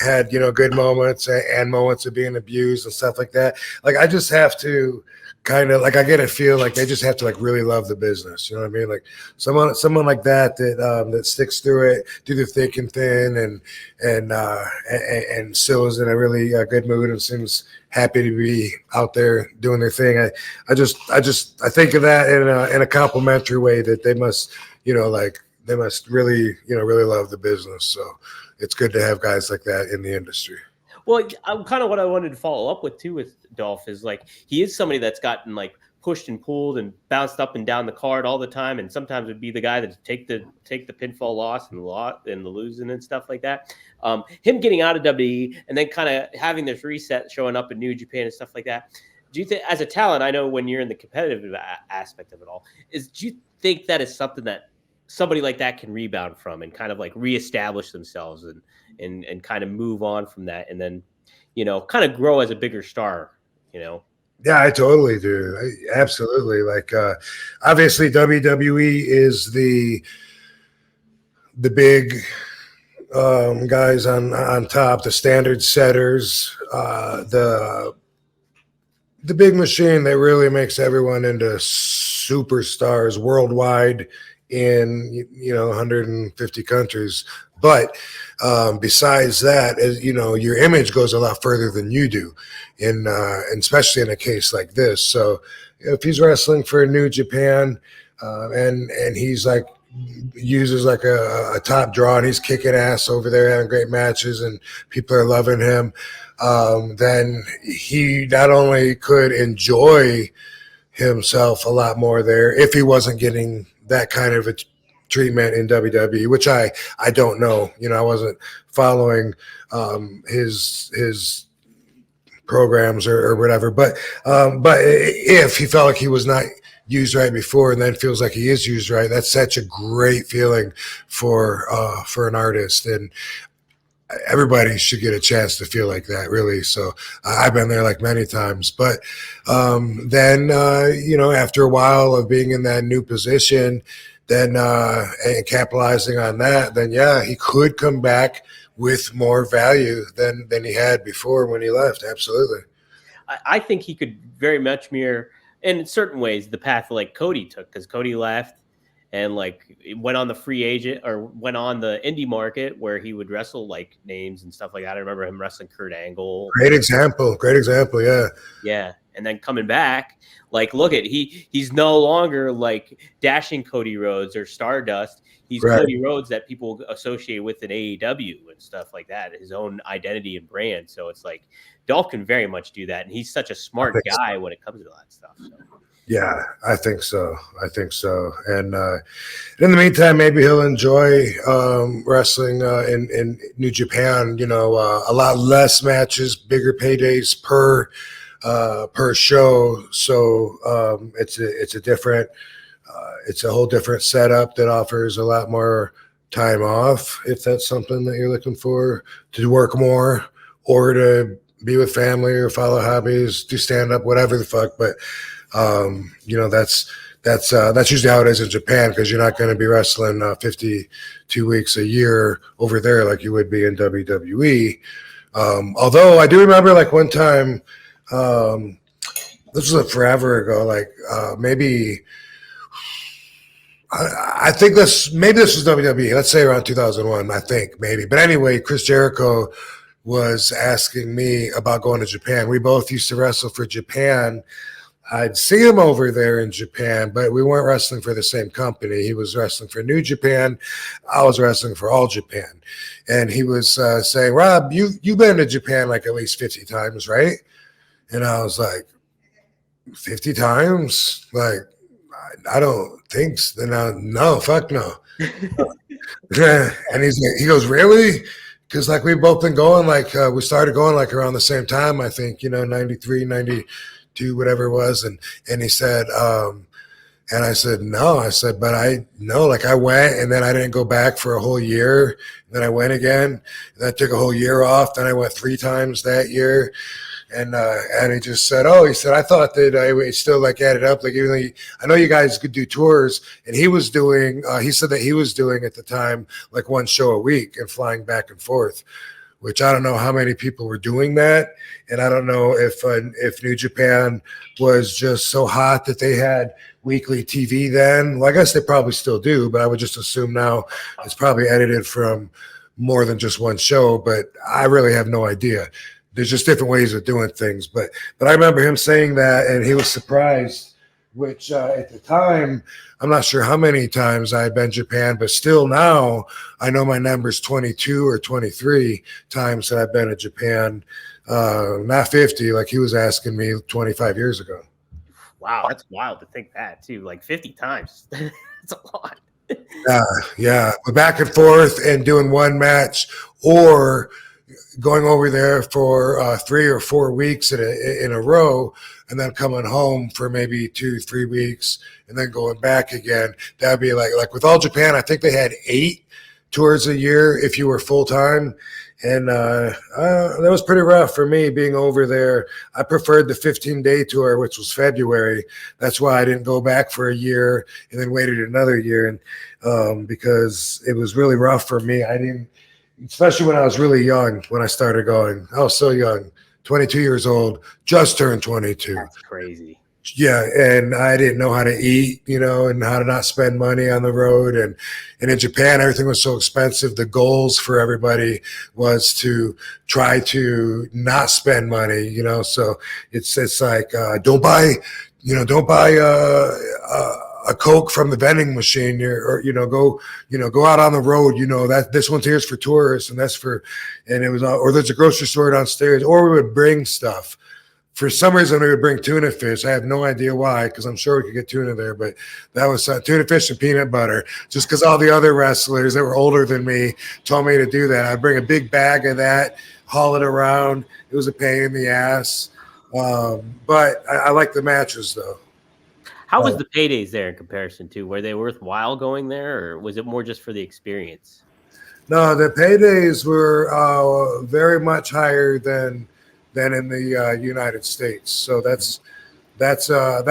had, good moments and moments of being abused and stuff like that. Like, I just have to kind of, like, I get a feel like they just have to, like, really love the business. You know what I mean? Like someone like that sticks through it, through the thick and thin, and still is in a really good mood and seems happy to be out there doing their thing. I think of that in a complimentary way, that they must, they must really, really love the business. So it's good to have guys like that in the industry. Well, kind of what I wanted to follow up with too with Dolph is, like, he is somebody that's gotten, like, pushed and pulled and bounced up and down the card all the time, and sometimes would be the guy that take the pinfall loss and the losing and stuff like that. Him getting out of WWE and then kind of having this reset, showing up in New Japan and stuff like that. Do you think, as a talent, I know when you're in the competitive aspect of it all, do you think that is something that somebody like that can rebound from and kind of, like, reestablish themselves and kind of move on from that, and then, kind of grow as a bigger star, Yeah, I totally do. Absolutely. Like, obviously WWE is the big guys on top, the standard setters, the big machine that really makes everyone into superstars worldwide in 150 countries. But besides that, your image goes a lot further than you do, and especially in a case like this. So if he's wrestling for New Japan, and he's like uses like a top draw, and he's kicking ass over there, having great matches, and people are loving him, then he not only could enjoy himself a lot more there if he wasn't getting that kind of a treatment in WWE, which I don't know. I wasn't following his programs or whatever. But if he felt like he was not used right before and then feels like he is used right, that's such a great feeling for an artist, and everybody should get a chance to feel like that, really. So I've been there like many times. But then after a while of being in that new position, then and capitalizing on that, then he could come back with more value than he had before when he left. Absolutely. I think he could very much mirror, in certain ways, the path like Cody took, because Cody left and, like, went on the free agent or went on the indie market where he would wrestle, like, names and stuff like that. I remember him wrestling Kurt Angle. Great example. Yeah. Yeah. And then coming back, like, look at, he's no longer, like, dashing Cody Rhodes or Stardust. He's right. Cody Rhodes that people associate with an AEW and stuff like that, his own identity and brand. So it's like Dolph can very much do that. And he's such a smart guy when it comes to that stuff. So. Yeah, I think so. And in the meantime, maybe he'll enjoy wrestling in New Japan, a lot less matches, bigger paydays per show. So it's a whole different setup that offers a lot more time off, if that's something that you're looking for, to work more or to be with family or follow hobbies, do stand up, whatever the fuck. But that's usually how it is in Japan, because you're not going to be wrestling 52 weeks a year over there like you would be in WWE. Although I do remember, like, one time, this was forever ago, like maybe I think this was WWE. Let's say around 2001, I think, maybe. But anyway, Chris Jericho was asking me about going to Japan. We both used to wrestle for Japan. I'd see him over there in Japan, but we weren't wrestling for the same company. He was wrestling for New Japan. I was wrestling for All Japan. And he was saying, Rob, you've been to Japan like at least 50 times, right? And I was like, 50 times? Like, I don't think so. No, fuck no. And he goes, really? Because, like, we've both been going, like, we started going like around the same time, I think, 93, 92, whatever it was. And he said, and I said, no. I said, but I know, like, I went and then I didn't go back for a whole year. Then I went again. And I took a whole year off. Then I went 3 times that year. And he just said, "Oh," he said, "I thought that I still like added up. Like even though I know you guys could do tours, and he was doing. He said that he was doing at the time like one show a week and flying back and forth." Which I don't know how many people were doing that, and I don't know if New Japan was just so hot that they had weekly TV then. Well, I guess they probably still do, but I would just assume now it's probably edited from more than just one show. But I really have no idea. There's just different ways of doing things. But I remember him saying that, and he was surprised. Which at the time, I'm not sure how many times I had been to Japan, but still now I know my number's 22 or 23 times that I've been to Japan, not 50 like he was asking me 25 years ago. Wow, that's wild to think that too. Like 50 times. That's a lot. Yeah. But back and forth and doing one match or going over there for 3 or 4 weeks in a row and then coming home for maybe 2-3 weeks and then going back again. That'd be like with All Japan, I think they had 8 tours a year if you were full time. And that was pretty rough for me being over there. I preferred the 15-day tour, which was February. That's why I didn't go back for a year and then waited another year. And because it was really rough for me. I didn't, especially when I was really young, when I started going. I was so young, 22 years old, just turned 22. That's crazy. Yeah, and I didn't know how to eat, and how to not spend money on the road. And in Japan, everything was so expensive. The goals for everybody was to try to not spend money, So it's like don't buy a Coke from the vending machine, or go out on the road. That this one's here's for tourists, and it was, or there's a grocery store downstairs, or we would bring stuff. For some reason, we would bring tuna fish. I have no idea why, because I'm sure we could get tuna there, but that was tuna fish and peanut butter. Just because all the other wrestlers that were older than me told me to do that. I'd bring a big bag of that, haul it around. It was a pain in the ass, but I like the matches though. How was the paydays there in comparison to? Were they worthwhile going there, or was it more just for the experience? No, the paydays were very much higher than in the United States. So that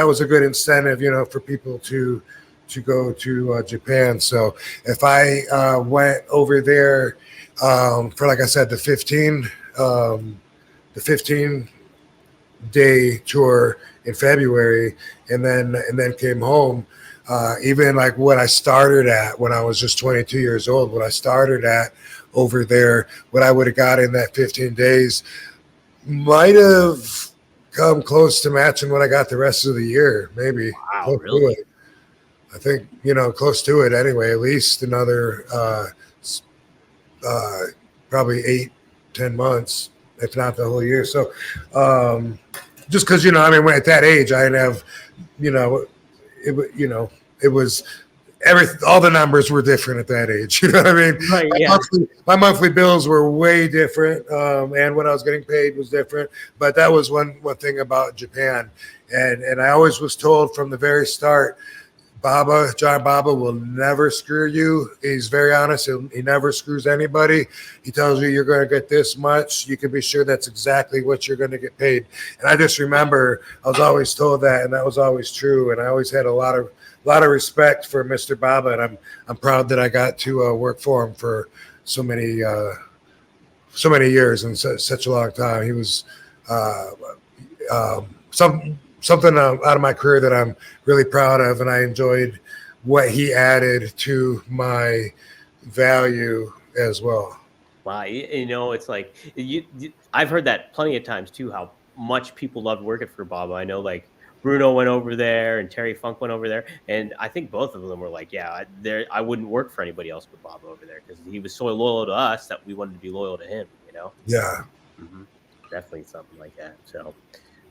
was a good incentive, for people to go to Japan. So if I went over there for, like I said, the 15-day tour in February, and then came home. Even like what I started at when I was just 22 years old, what I started at over there, what I would have got in that 15 days might have come close to matching what I got the rest of the year, maybe. Wow, really? I think, close to it anyway, at least another probably 8-10 months, if not the whole year. So just because, at that age, I didn't have, it was all the numbers were different at that age. You know what I mean? Right, yeah. My monthly bills were way different, and what I was getting paid was different. But that was one thing about Japan, and I always was told from the very start, John Baba will never screw you. He's very honest. He never screws anybody. He tells you you're going to get this much. You can be sure that's exactly what you're going to get paid. And I just remember I was always told that, and that was always true. And I always had a lot of respect for Mr. Baba, and I'm proud that I got to work for him for so many years and such a long time. He was something out of my career that I'm really proud of, and I enjoyed what he added to my value as well. Wow, it's like I've heard that plenty of times too, how much people loved working for Baba. I know, like, Bruno went over there and Terry Funk went over there, and I think both of them were like, yeah, I wouldn't work for anybody else but Baba over there, because he was so loyal to us that we wanted to be loyal to him. Yeah. Mm-hmm. Definitely something like that. So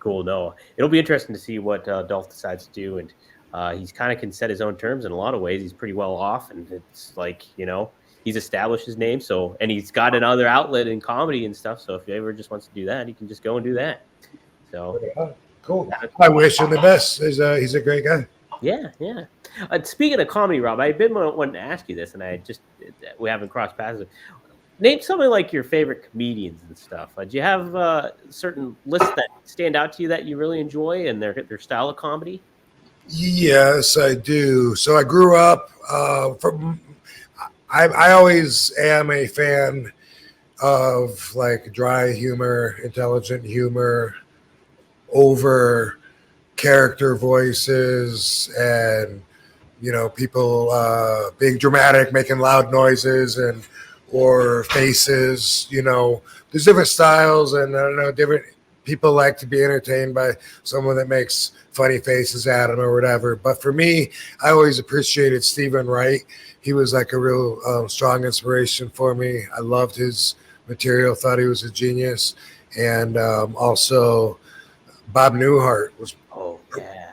cool. No, it'll be interesting to see what Dolph decides to do, and he's kind of can set his own terms in a lot of ways. He's pretty well off, and it's like, he's established his name, so, and he's got another outlet in comedy and stuff. So if he ever just wants to do that, he can just go and do that. So cool. I wish him the best. He's a great guy. Yeah. Speaking of comedy, Rob, I've been wanting to ask you this, and we haven't crossed paths. Name something like your favorite comedians and stuff. Do you have certain lists that stand out to you that you really enjoy and their style of comedy? Yes, I do. So I grew up from. I always am a fan of like dry humor, intelligent humor, over character voices, and people being dramatic, making loud noises and or faces. There's different styles, and I don't know, different people like to be entertained by someone that makes funny faces at them or whatever. But for me, I always appreciated Stephen Wright. He was like a real strong inspiration for me. I loved his material, thought he was a genius. And also Bob Newhart was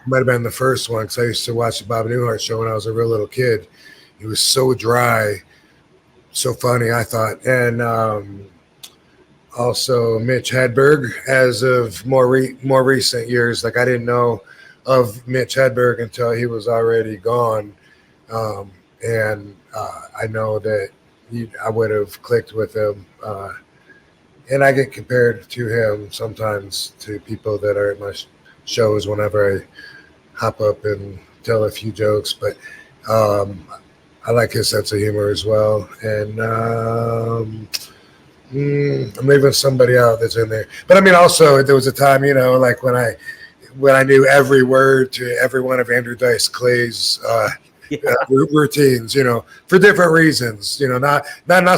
might have been the first one, because I used to watch the Bob Newhart show when I was a real little kid. He was so dry, so funny, I thought. And also Mitch Hedberg, as of more recent years. Like, I didn't know of Mitch Hedberg until he was already gone. And I know that I would have clicked with him. And I get compared to him sometimes to people that are at my shows whenever I hop up and tell a few jokes. But I like his sense of humor as well. And I'm leaving somebody out that's in there. But I mean, also there was a time, like when I knew every word to every one of Andrew Dice Clay's routines, for different reasons, not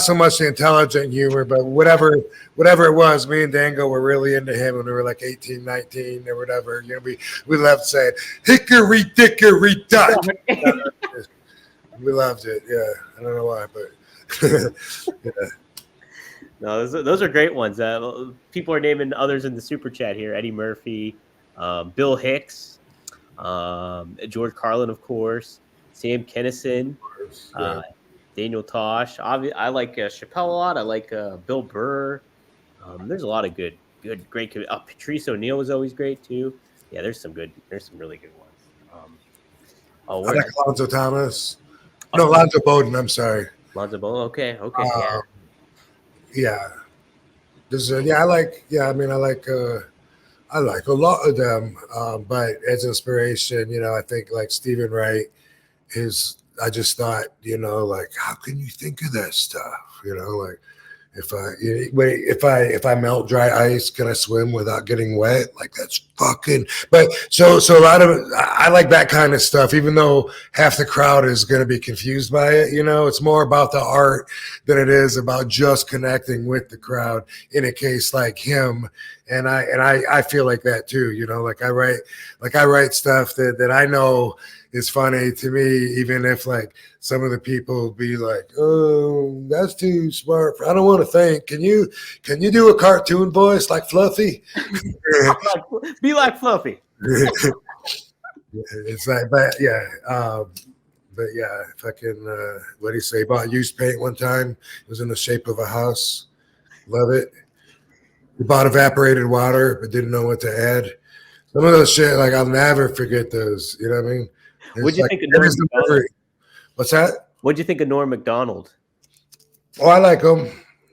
so much the intelligent humor, but whatever it was. Me and Dango were really into him when we were like 18, 19 or whatever. We loved saying hickory dickory dock. We loved it. Yeah, I don't know why, but yeah. No, those are great ones. People are naming others in the super chat here: Eddie Murphy, Bill Hicks, George Carlin, of course, Sam Kinison, Daniel Tosh. I like Chappelle a lot. I like Bill Burr. There's a lot of great. Patrice O'Neill was always great too. Yeah, there's some really good ones. I like Alonzo Thomas. No, Lonzo Bowden. I'm sorry. Lonzo Bowden. Okay. Yeah. I like a lot of them. But as inspiration, I think like Stephen Wright I just thought, like, how can you think of that stuff? Like, if I melt dry ice, can I swim without getting wet? Like, that's fucking. But so a lot of I like that kind of stuff, even though half the crowd is going to be confused by it. It's more about the art than it is about just connecting with the crowd. In a case like him, and I feel like that too. Like I write stuff that I know is funny to me, even if like some of the people be like, "Oh, that's too smart. I don't want to think. Can you do a cartoon voice like Fluffy?" Be like Fluffy. It's like, but yeah, fucking. What do you say? Bought used paint one time. It was in the shape of a house. Love it. We bought evaporated water, but didn't know what to add. Some of those shit, like I'll never forget those. You know what I mean? What'd you think of Norm McDonald? What's that? What'd you think of Norm McDonald? Oh, I like him.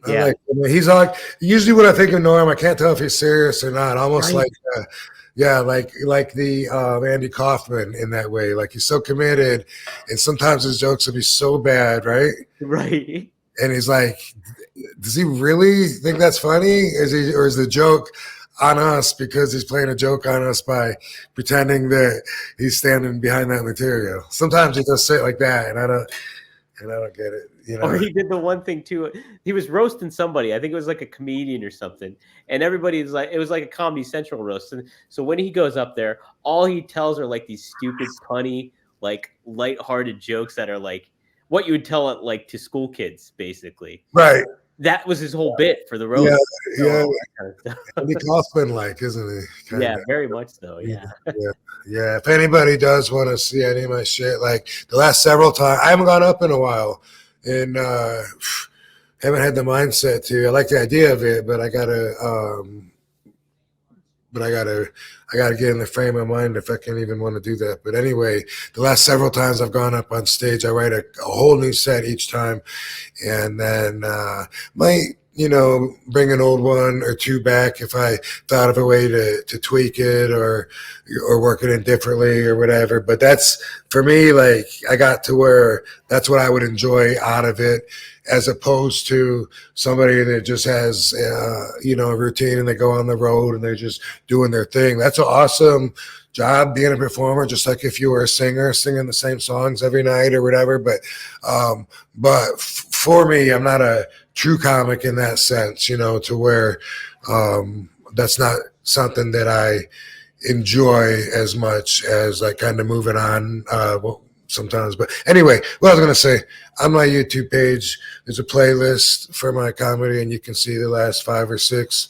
I like him. He's like, usually when I think of Norm, I can't tell if he's serious or not. Almost like the Andy Kaufman in that way. Like, he's so committed, and sometimes his jokes will be so bad, right? Right. And he's like, does he really think that's funny? Or is the joke on us because he's playing a joke on us by pretending that he's standing behind that material? Sometimes he does say it like that, and I don't get it. Or he did the one thing too. He was roasting somebody. I think it was like a comedian or something. And everybody's like, it was like a Comedy Central roast. And so when he goes up there, all he tells are like these stupid, punny, like lighthearted jokes that are like what you would tell it like to school kids, basically. Right. That was his whole bit for the roast. Yeah. Andy Kaufman, like, isn't he? Kinda. Yeah, very much so. Yeah. Yeah. If anybody does want to see any of my shit, like the last several times, I haven't gone up in a while, and haven't had the mindset to. I like the idea of it, but I gotta but I gotta get in the frame of mind if I can even want to do that. But anyway, the last several times I've gone up on stage, I write a whole new set each time, and then might bring an old one or two back if I thought of a way to tweak it or work it in differently or whatever. But that's, for me, like, I got to where that's what I would enjoy out of it, as opposed to somebody that just has, a routine and they go on the road and they're just doing their thing. That's an awesome job, being a performer, just like if you were a singer singing the same songs every night or whatever. But for me, I'm not a true comic in that sense, to where that's not something that I enjoy as much as like kind of moving on sometimes. But anyway, what I was going to say, on my YouTube page, there's a playlist for my comedy, and you can see the last 5 or 6,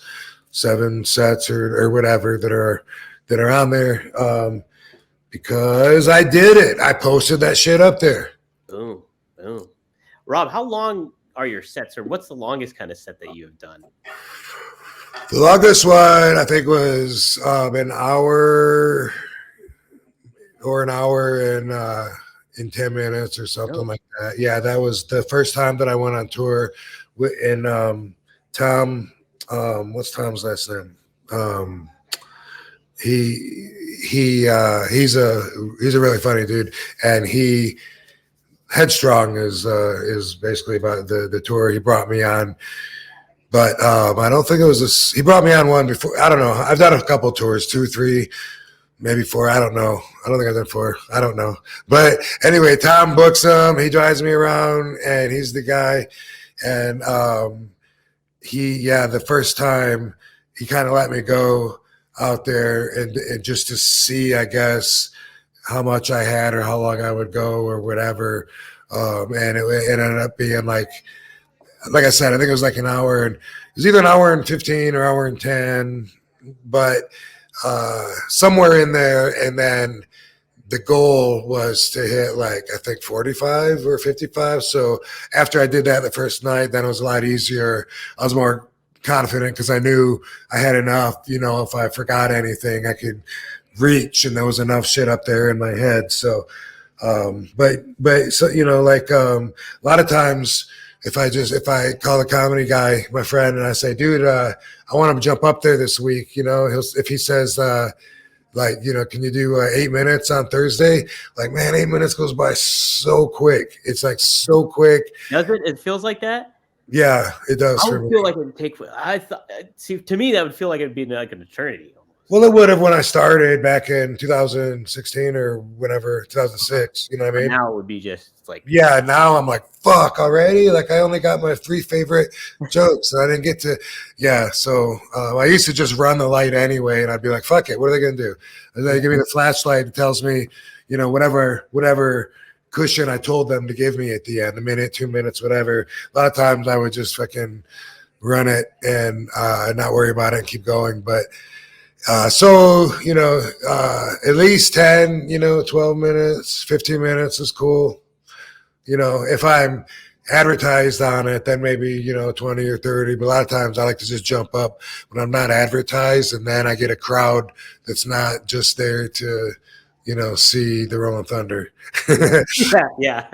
7 sets or whatever that are on there, because I did it. I posted that shit up there. Boom. Rob, how long are your sets, or what's the longest kind of set that you have done? The longest one, I think, was an hour or an hour in 10 minutes or something like that. Yeah, that was the first time that I went on tour. And Tom, what's Tom's last name? He's a really funny dude, and Headstrong is basically about the tour he brought me on. But I don't think it was this. He brought me on one before. I don't know. I've done a couple tours, 2, 3, maybe 4. I don't know. I don't think I've done 4. I don't know. But anyway, Tom books him. He drives me around, and he's the guy. And the first time he kind of let me go out there and just to see, I guess, how much I had or how long I would go or whatever. And it ended up being like I said, I think it was like an hour, and it was either an hour and 15 or hour and 10, but somewhere in there. And then the goal was to hit like, I think 45 or 55. So after I did that the first night, then it was a lot easier. I was more confident because I knew I had enough, if I forgot anything, I could reach, and there was enough shit up there in my head. So, but so, a lot of times, if I call the comedy guy, my friend, and I say, dude, I want him to jump up there this week, if he says, can you do 8 minutes on Thursday? Like, man, 8 minutes goes by so quick. It's like so quick. Does it? It feels like that? Yeah, it does. I would feel like it would take, to me, that would feel like it'd be like an eternity. Well, it would have when I started back in 2016 or whenever, 2006. You know what I mean? Now it would be just like, yeah. Now I'm like, fuck already. Like, I only got my 3 favorite jokes, and I didn't get to. Yeah, so I used to just run the light anyway, and I'd be like, fuck it. What are they gonna do? And they give me the flashlight. It tells me, whatever cushion I told them to give me at the end, a minute, 2 minutes, whatever. A lot of times I would just fucking run it and not worry about it and keep going, but. At least 10, 12 minutes, 15 minutes is cool. If I'm advertised on it, then maybe, 20 or 30. But a lot of times I like to just jump up when I'm not advertised, and then I get a crowd that's not just there to, see the Rolling Thunder. Yeah.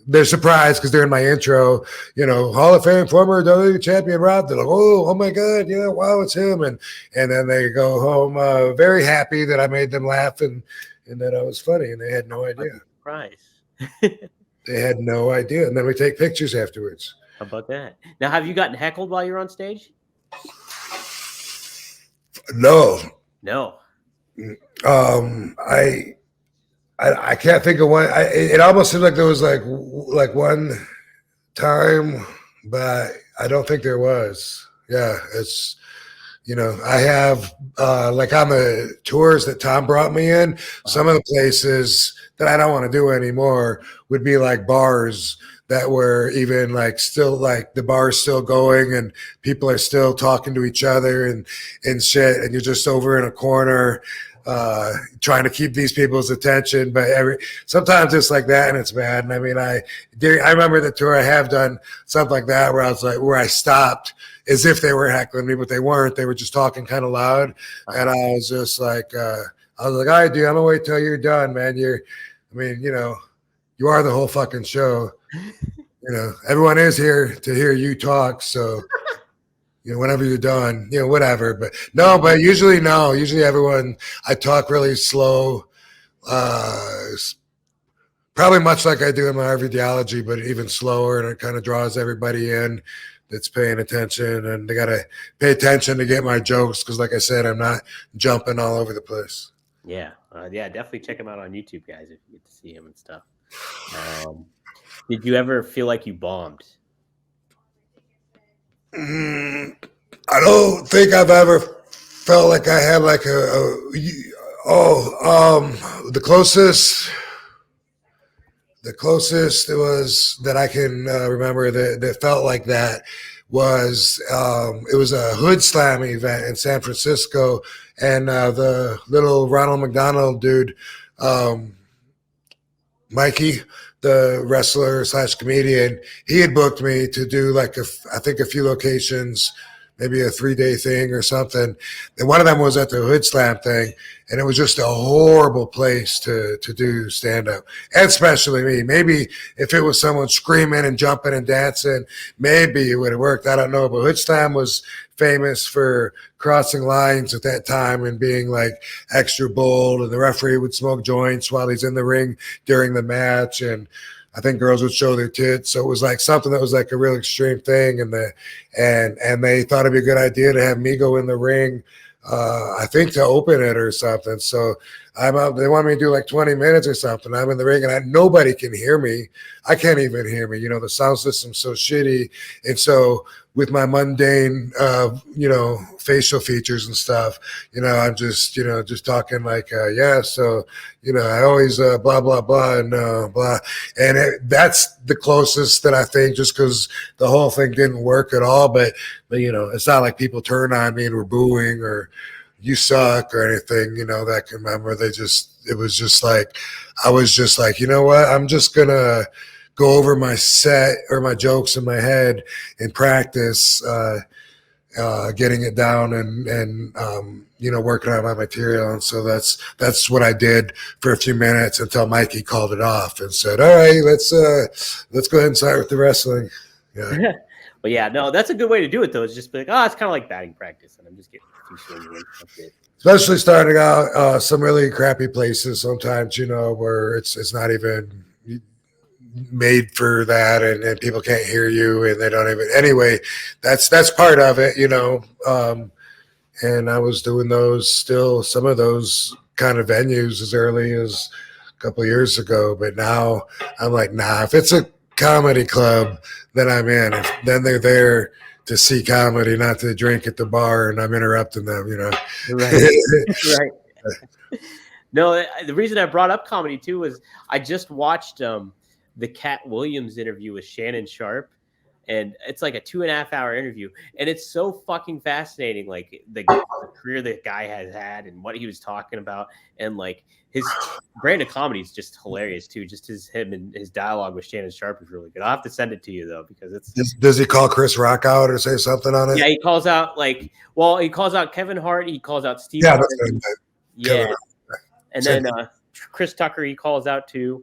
They're surprised because they're in my intro, Hall of Fame, former WWE champion Rob. They're like, oh my God, yeah, wow, it's him. And then they go home very happy that I made them laugh and that I was funny, and they had no idea. Surprise. They had no idea. And then we take pictures afterwards. How about that? Now, have you gotten heckled while you're on stage? No. I can't think of one. It almost seemed like there was like one time, but I don't think there was. Yeah, it's I have like on the tours that Tom brought me in, some of the places that I don't want to do anymore would be like bars that were even like still like the bar's still going and people are still talking to each other and shit, and you're just over in a corner trying to keep these people's attention, but sometimes it's like that and it's bad. And I mean, I remember the tour I have done something like that where I was like, where I stopped as if they were heckling me, but they weren't. They were just talking kind of loud. And I was just like, all right, dude, I'm gonna wait till you're done, man. You are the whole fucking show. Everyone is here to hear you talk. So, whenever you're done, whatever. But usually everyone, I talk really slow, probably much like I do in my RVDology, but even slower, and it kind of draws everybody in that's paying attention, and they got to pay attention to get my jokes because, like I said, I'm not jumping all over the place. Yeah. Definitely check him out on YouTube, guys, if you get to see him and stuff. Did you ever feel like you bombed? I don't think I've ever felt like I had like the closest it was that I can remember that felt like that was it was a Hood Slam event in San Francisco, and the little Ronald McDonald dude, Mikey, the wrestler / comedian, he had booked me to do like I think a few locations, maybe a 3-day thing or something. And one of them was at the Hood Slam thing. And it was just a horrible place to do stand-up, and especially me. Maybe if it was someone screaming and jumping and dancing, maybe it would have worked. I don't know. But Hood Slam was famous for crossing lines at that time and being like extra bold. And the referee would smoke joints while he's in the ring during the match. And I think girls would show their tits. So it was like something that was like a real extreme thing. And they thought it'd be a good idea to have me go in the ring, I think to open it or something. So I'm out. They want me to do like 20 minutes or something. I'm in the ring and nobody can hear me. I can't even hear me. The sound system's so shitty. And so with my mundane, facial features and stuff, I'm just talking like, so, I always blah, blah, blah, and blah. And that's the closest that I think, just because the whole thing didn't work at all. But it's not like people turn on me and were booing or you suck or anything, that I can remember. It was just like, I was just like, you know what? I'm just going to go over my set or my jokes in my head and practice getting it down and working on my material. And so that's what I did for a few minutes until Mikey called it off and said, all right, let's go ahead and start with the wrestling. Yeah. But yeah, no, that's a good way to do it though. It's just like, it's kind of like batting practice, and I'm just getting too swinging. Especially starting out some really crappy places sometimes, where it's not even made for that, and people can't hear you, and they don't even. Anyway, that's part of it, and I was doing some of those kind of venues as early as a couple of years ago, but now I'm like, nah, if it's a comedy club, then I'm in. Then they're there to see comedy, not to drink at the bar, and I'm interrupting them, Right. Right. No, the reason I brought up comedy too was I just watched the Cat Williams interview with Shannon Sharp, and it's like a 2.5-hour interview, and it's so fucking fascinating, like the career that guy has had and what he was talking about, and like his brand of comedy is just hilarious too. Just him and his dialogue with Shannon Sharp is really good. I'll have to send it to you though, because it's. Does he call Chris Rock out or say something on it? Yeah, he calls out he calls out Kevin Hart, he calls out Steve. Yeah, yeah, and then Chris Tucker he calls out too.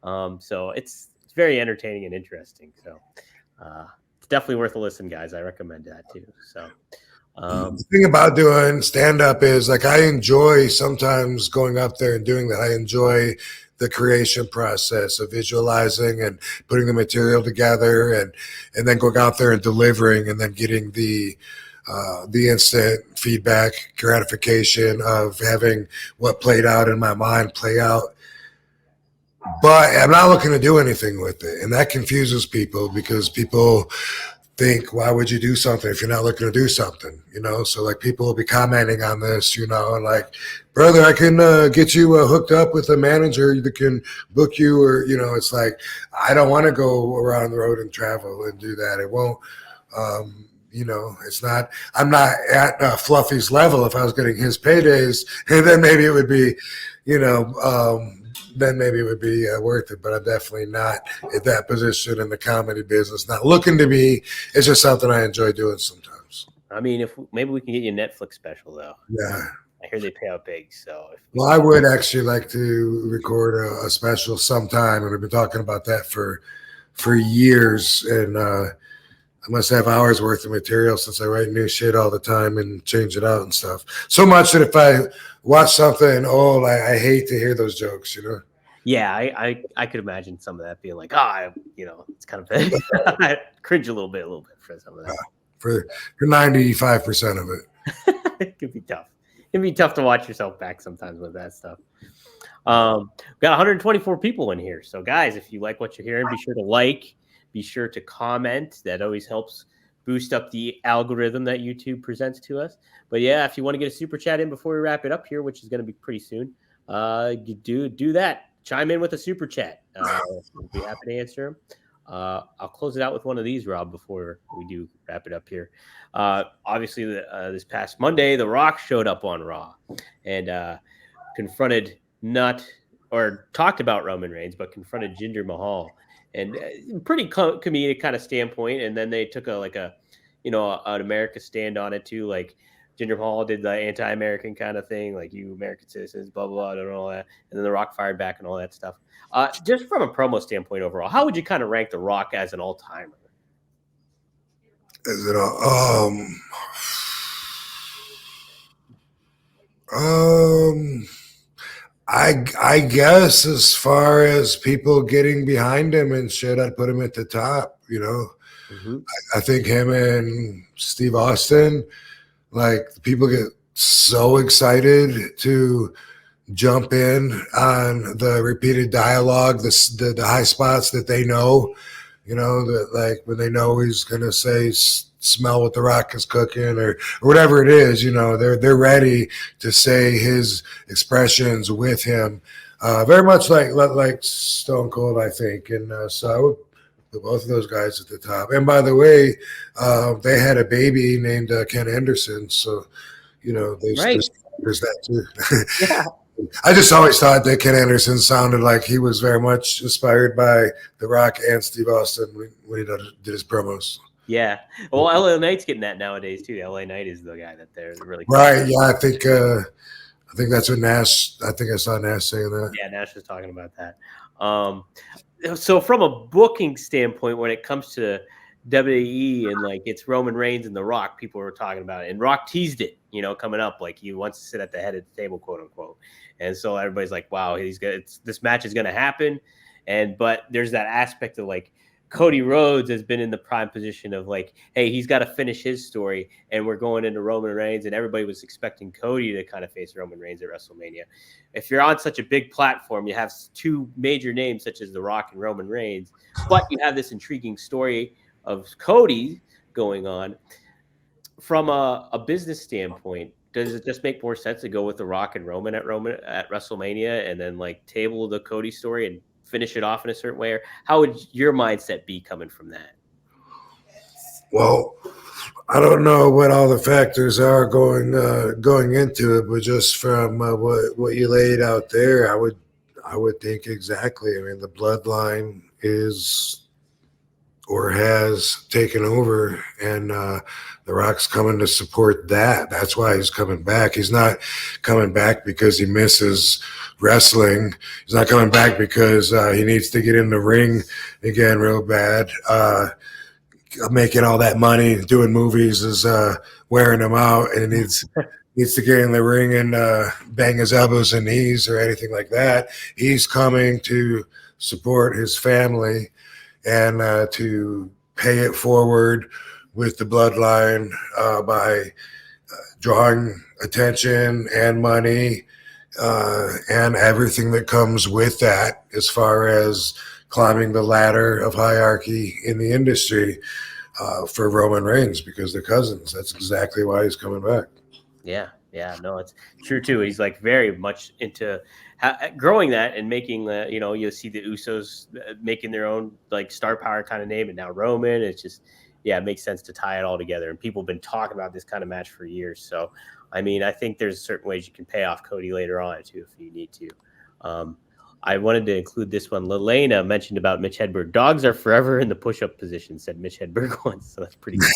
So it's very entertaining and interesting. So it's definitely worth a listen, guys. I recommend that too. So the thing about doing stand-up is like I enjoy sometimes going up there and doing that. I enjoy the creation process of visualizing and putting the material together and then going out there and delivering and then getting the instant feedback, gratification of having what played out in my mind play out. But I'm not looking to do anything with it. And that confuses people because people think, why would you do something if you're not looking to do something? So like people will be commenting on this, and like, brother, I can get you hooked up with a manager that can book you, or, it's like, I don't want to go around the road and travel and do that. It won't, it's not, I'm not at Fluffy's level. If I was getting his paydays, and then maybe it would be, then maybe it would be worth it. But I'm definitely not at that position in the comedy business. Not looking to be. It's just something I enjoy doing sometimes. I mean, if maybe we can get you a Netflix special though. Yeah. I hear they pay out big. So, Well, I would actually like to record a special sometime, and we've been talking about that for years. And I must have hours worth of material since I write new shit all the time and change it out and stuff. So much that if I watch something old, I hate to hear those jokes, you know? Yeah, I could imagine some of that being like, it's kind of I cringe a little bit for some of that. For 95% of it. It could be tough. It'd be tough to watch yourself back sometimes with that stuff. We got 124 people in here. So guys, if you like what you're hearing, be sure to like, be sure to comment. That always helps boost up the algorithm that YouTube presents to us. But yeah, if you want to get a super chat in before we wrap it up here, which is going to be pretty soon, you do that. Chime in with a super chat. We'll be happy to answer them. I'll close it out with one of these, Rob, before we do wrap it up here. Obviously, this past Monday, The Rock showed up on Raw and confronted talked about Roman Reigns, but confronted Jinder Mahal, and pretty comedic kind of standpoint. And then they took an America stand on it too, like Jinder Mahal did the anti-American kind of thing, like you American citizens, blah, blah, blah, and all that. And then The Rock fired back and all that stuff. Just from a promo standpoint overall, how would you kind of rank The Rock as an all-timer? Is it I guess as far as people getting behind him and shit, I'd put him at the top, you know. Mm-hmm. I think him and Steve Austin, like, people get so excited to jump in on the repeated dialogue, the high spots that they know, you know, that like when they know he's going to say, smell what the Rock is cooking or whatever it is, you know, they're ready to say his expressions with him. Very much like Stone Cold, I think. And so I would put both of those guys at the top. And by the way, they had a baby named Ken Anderson. So, you know, there's that too. Yeah. I just always thought that Ken Anderson sounded like he was very much inspired by The Rock and Steve Austin when he did his promos. Yeah. Well, LA Knight's getting that nowadays too. LA Knight is the guy that they're really right. Yeah, I think that's what Nash. I think I saw Nash saying that. Yeah, Nash was talking about that. So from a booking standpoint, when it comes to WWE and like it's Roman Reigns and The Rock, people were talking about it, and Rock teased it, you know, coming up, like he wants to sit at the head of the table, quote unquote. And so everybody's like, wow, this match is going to happen. But there's that aspect of like Cody Rhodes has been in the prime position of like, hey, he's got to finish his story, and we're going into Roman Reigns, and everybody was expecting Cody to kind of face Roman Reigns at WrestleMania. If you're on such a big platform, you have two major names such as The Rock and Roman Reigns, but you have this intriguing story of Cody going on. From a business standpoint, does it just make more sense to go with The Rock and Roman at WrestleMania and then like table the Cody story and finish it off in a certain way? Or how would your mindset be coming from that? Well, I don't know what all the factors are going into it, but just from what you laid out there, I would think exactly. I mean, the bloodline is or has taken over, and The Rock's coming to support that. That's why he's coming back. He's not coming back because he misses wrestling. He's not coming back because he needs to get in the ring again real bad. Making all that money, doing movies is wearing him out, and he needs to get in the ring and bang his elbows and knees or anything like that. He's coming to support his family and to pay it forward with the bloodline by drawing attention and money and everything that comes with that as far as climbing the ladder of hierarchy in the industry for Roman Reigns, because they're cousins. That's exactly why he's coming back. Yeah, no, it's true too. He's like very much into growing that and making the, you know, you'll see the Usos making their own like star power kind of name, and now Roman. It's just, yeah, it makes sense to tie it all together. And people have been talking about this kind of match for years. So, I mean, I think there's certain ways you can pay off Cody later on too if you need to. I wanted to include this one. Lelena mentioned about Mitch Hedberg. Dogs are forever in the push-up position, said Mitch Hedberg once. So that's pretty good.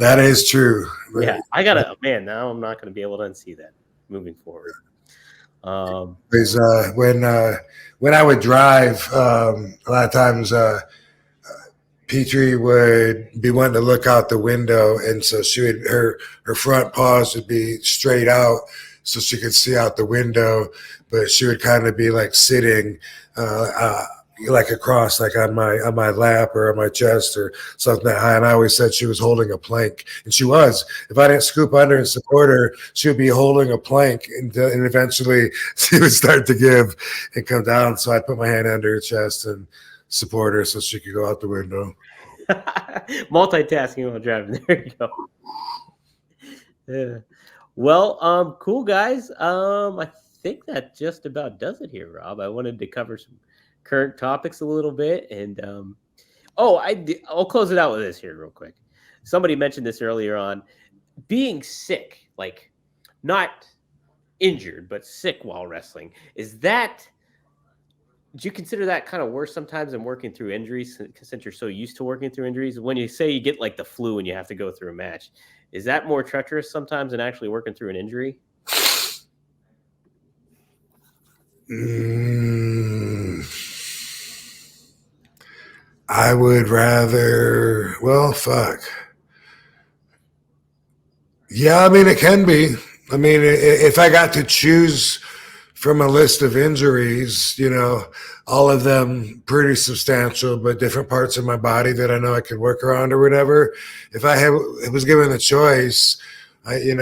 That is true. Yeah, I gotta, man. Now I'm not gonna be able to unsee that moving forward. Because when I would drive, a lot of times Petrie would be wanting to look out the window, and so she would her front paws would be straight out, so she could see out the window, but she would kind of be like sitting like across, like on my lap or on my chest or something that high. And I always said she was holding a plank, and she was. If I didn't scoop under and support her, she would be holding a plank, and eventually she would start to give and come down. So I'd put my hand under her chest and support her so she could go out the window. Multitasking while driving. There you go. Yeah. Well, cool guys. I think that just about does it here, Rob. I wanted to cover some current topics a little bit, and I'll close it out with this here real quick. Somebody mentioned this earlier on, being sick, like not injured but sick while wrestling. Do you consider that kind of worse sometimes than working through injuries, since you're so used to working through injuries? When you say you get like the flu and you have to go through a match, is that more treacherous sometimes than actually working through an injury? I would rather, well, fuck. Yeah, I mean, it can be. I mean, if I got to choose from a list of injuries, all of them pretty substantial, but different parts of my body that I know I could work around or whatever. If it was given the choice, a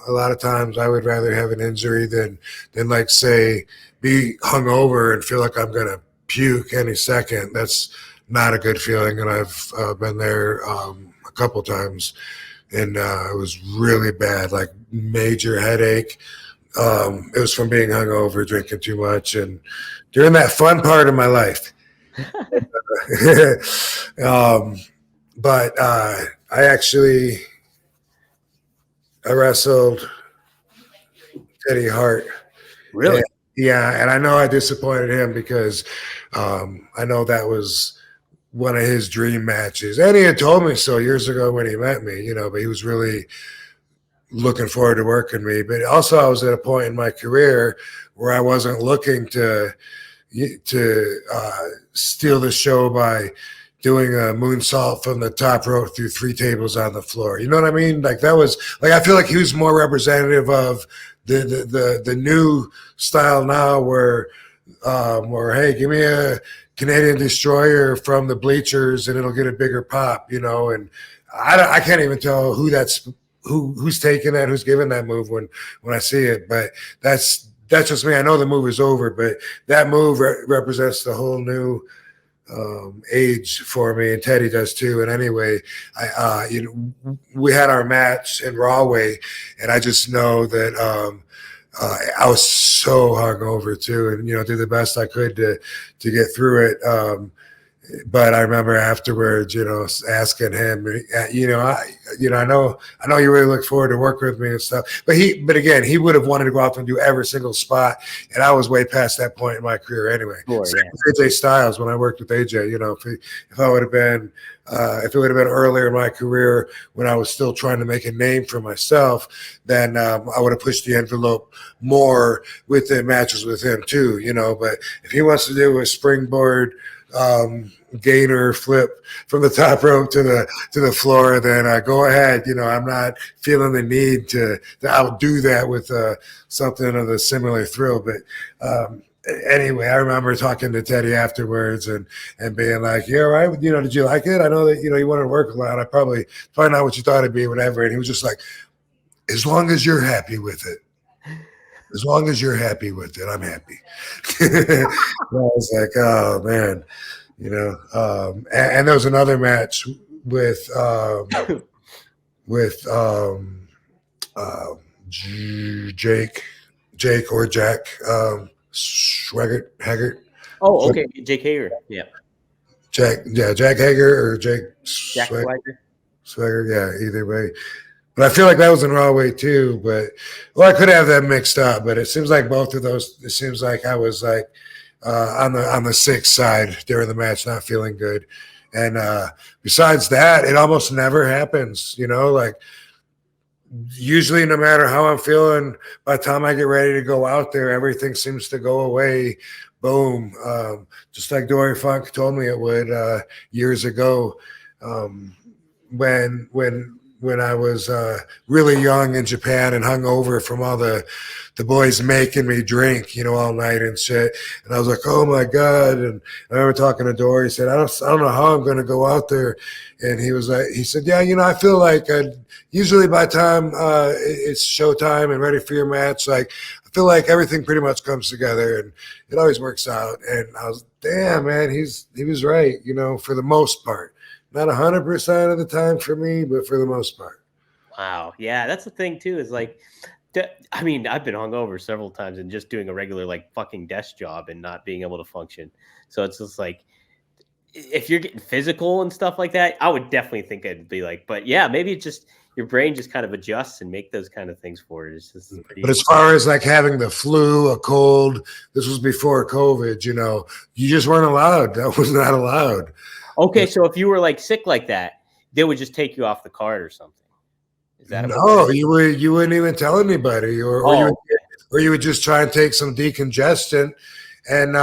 lot of times I would rather have an injury than like, say, be hungover and feel like I'm going to puke any second. That's not a good feeling. And I've been there a couple times, and it was really bad, like major headache. It was from being hungover, drinking too much, and during that fun part of my life. But I wrestled Teddy Hart. Really? And I know I disappointed him because I know that was one of his dream matches. And he had told me so years ago when he met me, but he was really looking forward to working me. But also I was at a point in my career where I wasn't looking to steal the show by doing a moonsault from the top rope through 3 tables on the floor. You know what I mean? Like that was like, I feel like he was more representative of the new style now where hey, give me a Canadian Destroyer from the bleachers and it'll get a bigger pop, and I can't even tell who's taking that, who's giving that move when I see it, but that's just me. I know the move is over, but that move represents the whole new age for me, and Teddy does too. And anyway, we had our match in Rahway, and I just know that I was so hungover too, and did the best I could to get through it. But I remember afterwards, asking him, I know you really look forward to working with me and stuff. But again, he would have wanted to go out and do every single spot, and I was way past that point in my career anyway. Sure, Same with AJ Styles when I worked with AJ. If I would have been, if it would have been earlier in my career when I was still trying to make a name for myself, then I would have pushed the envelope more with the matches with him too. But if he wants to do a springboard gainer flip from the top rope to the floor, then go ahead. I'm not feeling the need to outdo that with something of a similar thrill. But anyway, I remember talking to Teddy afterwards and being like, yeah, right. Did you like it? I know that, you wanted to work a lot. I probably not what you thought it'd be, whatever. And he was just like, as long as you're happy with it. As long as you're happy with it, I'm happy. I was like, oh man, and there was another match with Jake or Jack Haggart. Oh, okay, Jake Hager. Yeah. Jack Hager or Jake Swagger. Yeah, either way. But I feel like that was in Rahway too. But I could have that mixed up. But it seems like both of those. It seems like I was like on the sick side during the match, not feeling good, And besides that, it almost never happens, like usually no matter how I'm feeling, by the time I get ready to go out there, everything seems to go away. Boom. Just like Dory Funk told me it would years ago when I was really young in Japan and hungover from all the boys making me drink, all night and shit. And I was like, oh my God. And I remember talking to Dory. He said, I don't know how I'm going to go out there. And he said, yeah, I feel like usually by the time it's showtime and ready for your match, like I feel like everything pretty much comes together and it always works out. And I was, damn, man, he was right, for the most part. Not 100% of the time for me, but for the most part. Wow. Yeah, that's the thing too, is like, I've been hungover several times and just doing a regular like fucking desk job and not being able to function. So it's just like, if you're getting physical and stuff like that, I would definitely think it'd be like, but yeah, maybe it's just your brain just kind of adjusts and make those kind of things for it. But as far as like having the flu, a cold, this was before COVID, you just weren't allowed. That was not allowed. Okay, so if you were like sick like that, they would just take you off the card or something. Is that no? You wouldn't even tell anybody, or you would just try and take some decongestant. And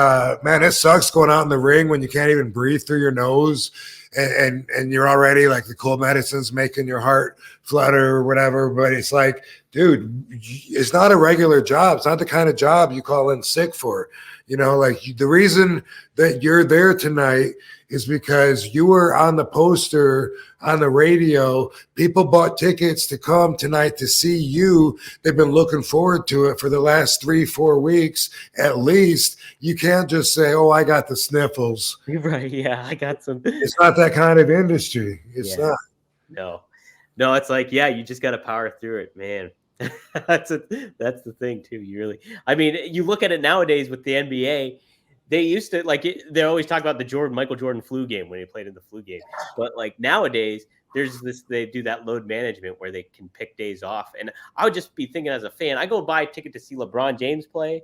man, it sucks going out in the ring when you can't even breathe through your nose, and you're already like the cold medicine's making your heart flutter or whatever. But it's like, dude, it's not a regular job. It's not the kind of job you call in sick for. Like the reason that you're there tonight is because you were on the poster, on the radio. People bought tickets to come tonight to see you. They've been looking forward to it for the last 3-4 weeks at least. You can't just say, oh, I got the sniffles. Right, yeah, I got some. It's not that kind of industry. It's not. No, it's like, yeah, you just got to power through it, man. That's the thing too. You look at it nowadays with the NBA. They used to they always talk about the Michael Jordan flu game when he played in the flu game. But like nowadays, they do that load management where they can pick days off. And I would just be thinking as a fan, I go buy a ticket to see LeBron James play,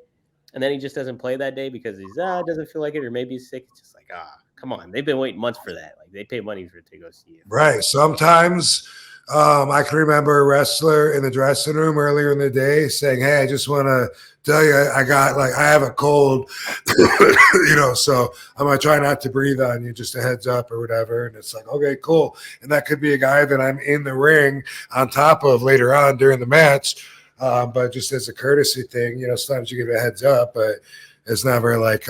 and then he just doesn't play that day because he's doesn't feel like it, or maybe he's sick. It's just like, come on. They've been waiting months for that. Like they pay money to go see it. Right. Sometimes I can remember a wrestler in the dressing room earlier in the day saying, hey, I just want to tell you, I have a cold, so I'm going to try not to breathe on you, just a heads up or whatever. And it's like, okay, cool. And that could be a guy that I'm in the ring on top of later on during the match. But just as a courtesy thing, sometimes you give a heads up, but it's never like,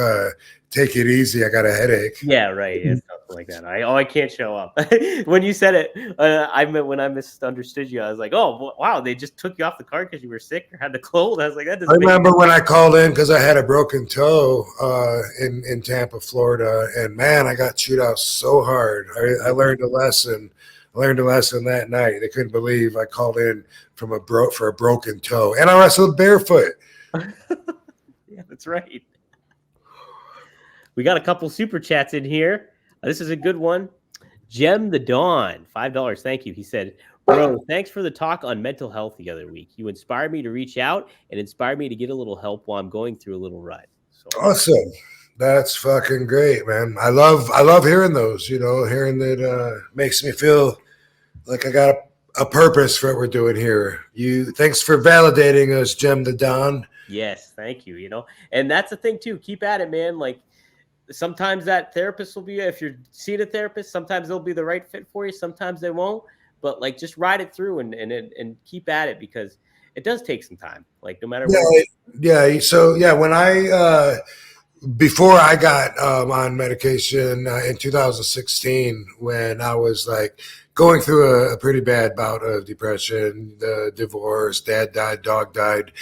take it easy, I got a headache. Yeah, right. It's something like that. I can't show up. When you said it, when I misunderstood you, I was like, oh, wow, they just took you off the card because you were sick or had the cold. I was like, that doesn't. I remember when I called in because I had a broken toe in Tampa, Florida, and man, I got chewed out so hard. I learned a lesson. I learned a lesson that night. They couldn't believe I called in for a broken toe, and I wrestled barefoot. Yeah, that's right. We got a couple super chats in here. This is a good one. Gem the Dawn, $5. Thank you. He said, bro, thanks for the talk on mental health the other week. You inspired me to reach out and inspired me to get a little help while I'm going through a little rut. So, awesome. That's fucking great, man. I love hearing those, hearing that makes me feel like I got a purpose for what we're doing here. Thanks for validating us, Gem the Dawn. Yes, thank you. And that's the thing too. Keep at it, man. Like, sometimes that therapist will be, if you're seeing a therapist, sometimes they'll be the right fit for you. Sometimes they won't, but like, just ride it through and keep at it because it does take some time. Like no matter what. Yeah. So yeah, when before I got on medication in 2016, when I was like going through a pretty bad bout of depression, the divorce, dad died, dog died,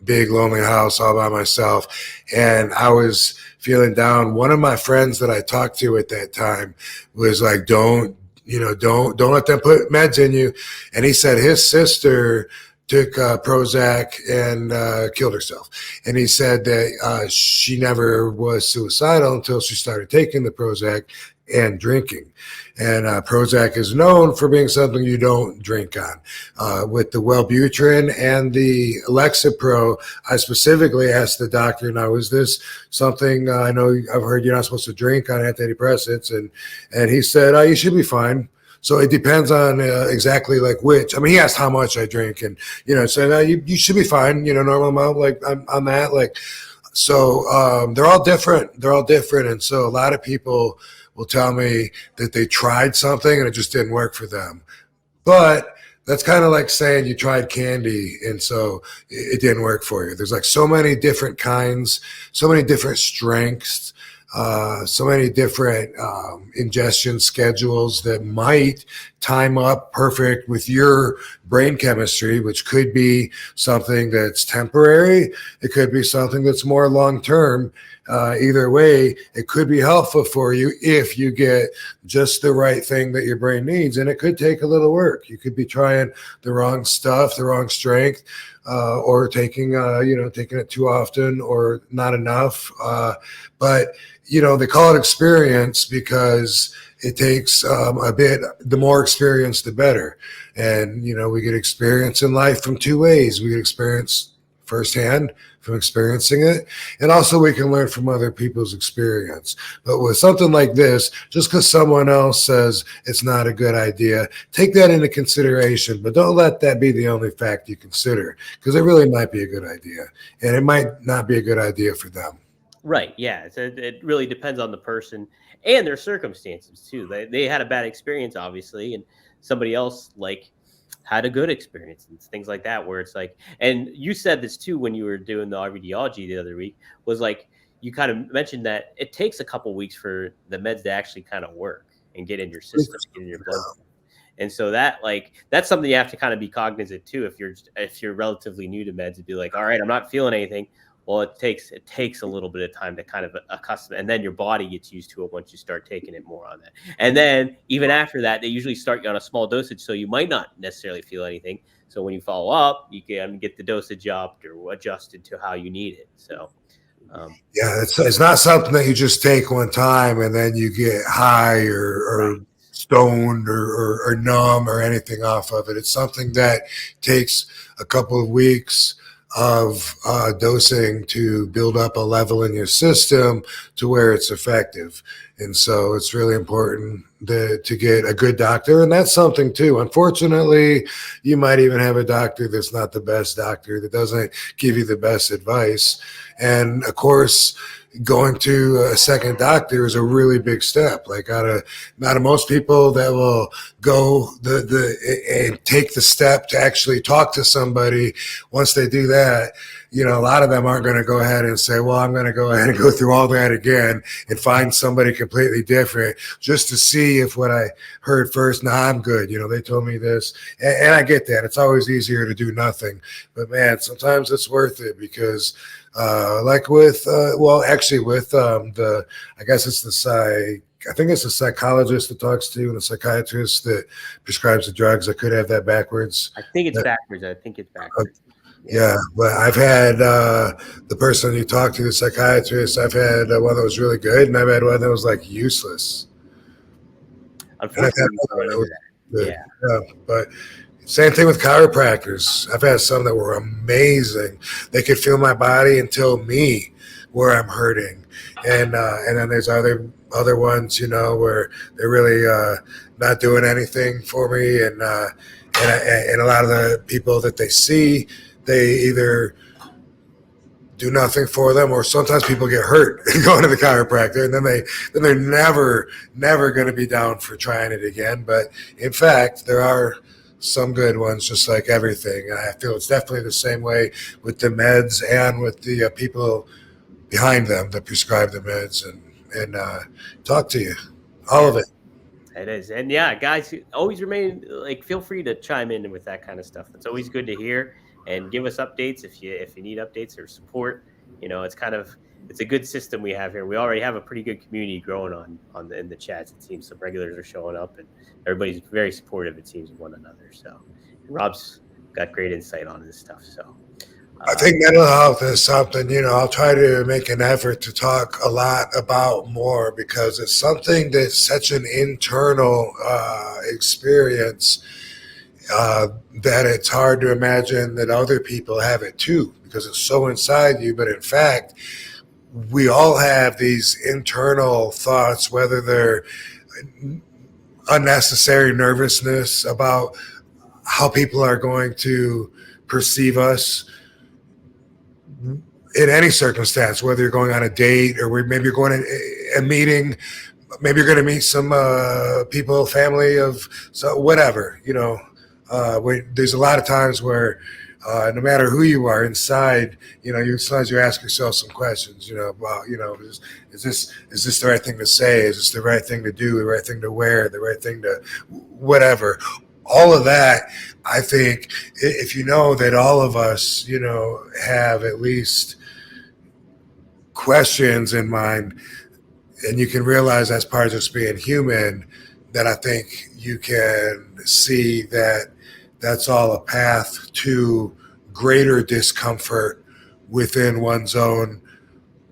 big lonely house all by myself. And I was feeling down. One of my friends that I talked to at that time was like, don't let them put meds in you. And he said his sister took Prozac and killed herself. And he said that she never was suicidal until she started taking the Prozac. and drinking. And Prozac is known for being something you don't drink on. With the Wellbutrin and the Lexapro, I specifically asked the doctor, now, is this something I know I've heard you're not supposed to drink on antidepressants? And he said, you should be fine. So it depends on exactly like which. I mean, he asked how much I drink, and said you should be fine. Normal amount. Like I'm on that. Like so, they're all different. They're all different, and so a lot of people will tell me that they tried something and it just didn't work for them. But that's kind of like saying you tried candy and so it didn't work for you. There's like so many different kinds, so many different strengths. So many different ingestion schedules that might time up perfect with your brain chemistry, which could be something that's temporary. It could be something that's more long-term. Either way, it could be helpful for you if you get just the right thing that your brain needs. And it could take a little work. You could be trying the wrong stuff, the wrong strength, or taking it too often or not enough. But they call it experience because it takes a bit, the more experience, the better. And, we get experience in life from two ways. We get experience firsthand from experiencing it. And also we can learn from other people's experience. But with something like this, just because someone else says it's not a good idea, take that into consideration, but don't let that be the only fact you consider, because it really might be a good idea. And it might not be a good idea for them. Right. Yeah. It really depends on the person and their circumstances too. They had a bad experience, obviously, and somebody else had a good experience and things like that, where it's like, and you said this too when you were doing the RVDology the other week, was like, you kind of mentioned that it takes a couple weeks for the meds to actually kind of work and get in your system, get in your blood. And so that's something you have to kind of be cognizant too. If you're relatively new to meds, to be like, all right, I'm not feeling anything. Well, it takes a little bit of time to kind of accustom, and then your body gets used to it once you start taking it more on that. And then even after that, they usually start you on a small dosage, so you might not necessarily feel anything. So when you follow up, you can get the dosage upped or adjusted to how you need it. So yeah, it's not something that you just take one time and then you get high or right. Stoned or numb or anything off of it. It's something that takes a couple of weeks of dosing to build up a level in your system to where it's effective. And so it's really important to get a good doctor. And that's something too. Unfortunately, you might even have a doctor that's not the best doctor, that doesn't give you the best advice. And of course, going to a second doctor is a really big step. Like out of most people that will go and take the step to actually talk to somebody, once they do that, a lot of them aren't going to go ahead and say, well, I'm going to go ahead and go through all that again and find somebody completely different just to see if what I heard first, I'm good. They told me this. And I get that. It's always easier to do nothing. But man, sometimes it's worth it because with I guess it's I think it's the psychologist that talks to you and the psychiatrist that prescribes the drugs. I could have that backwards. I think it's backwards. Yeah, but I've had the person you talk to, the psychiatrist, I've had one that was really good, and I've had one that was like useless. Unfortunately, yeah, but same thing with chiropractors. I've had some that were amazing. They could feel my body and tell me where I'm hurting, and then there's other ones, where they're really not doing anything for me, and a lot of the people that they see, they either do nothing for them, or sometimes people get hurt going to the chiropractor, and then they're never going to be down for trying it again. But in fact, there are some good ones, just like everything. And I feel it's definitely the same way with the meds and with the people behind them that prescribe the meds and talk to you. All of it. It is. And yeah, guys, always feel free to chime in with that kind of stuff. It's always good to hear, and give us updates if you need updates or support. It's a good system we have here. We already have a pretty good community growing in the chats. It seems some regulars are showing up, and everybody's very supportive, it seems, of one another. So Rob's got great insight on this stuff. So I think mental health is something, I'll try to make an effort to talk a lot about more because it's something that's such an internal experience that it's hard to imagine that other people have it too because it's so inside you. But in fact, we all have these internal thoughts, whether they're unnecessary nervousness about how people are going to perceive us in any circumstance, whether you're going on a date or maybe you're going to a meeting, maybe you're going to meet some people, family of whatever, there's a lot of times where no matter who you are inside, sometimes you ask yourself some questions, about, is this the right thing to say? Is this the right thing to do? The right thing to wear? The right thing to whatever? All of that, I think, if you know that all of us, have at least questions in mind, and you can realize that's part of just being human, then I think you can see that that's all a path to greater discomfort within one's own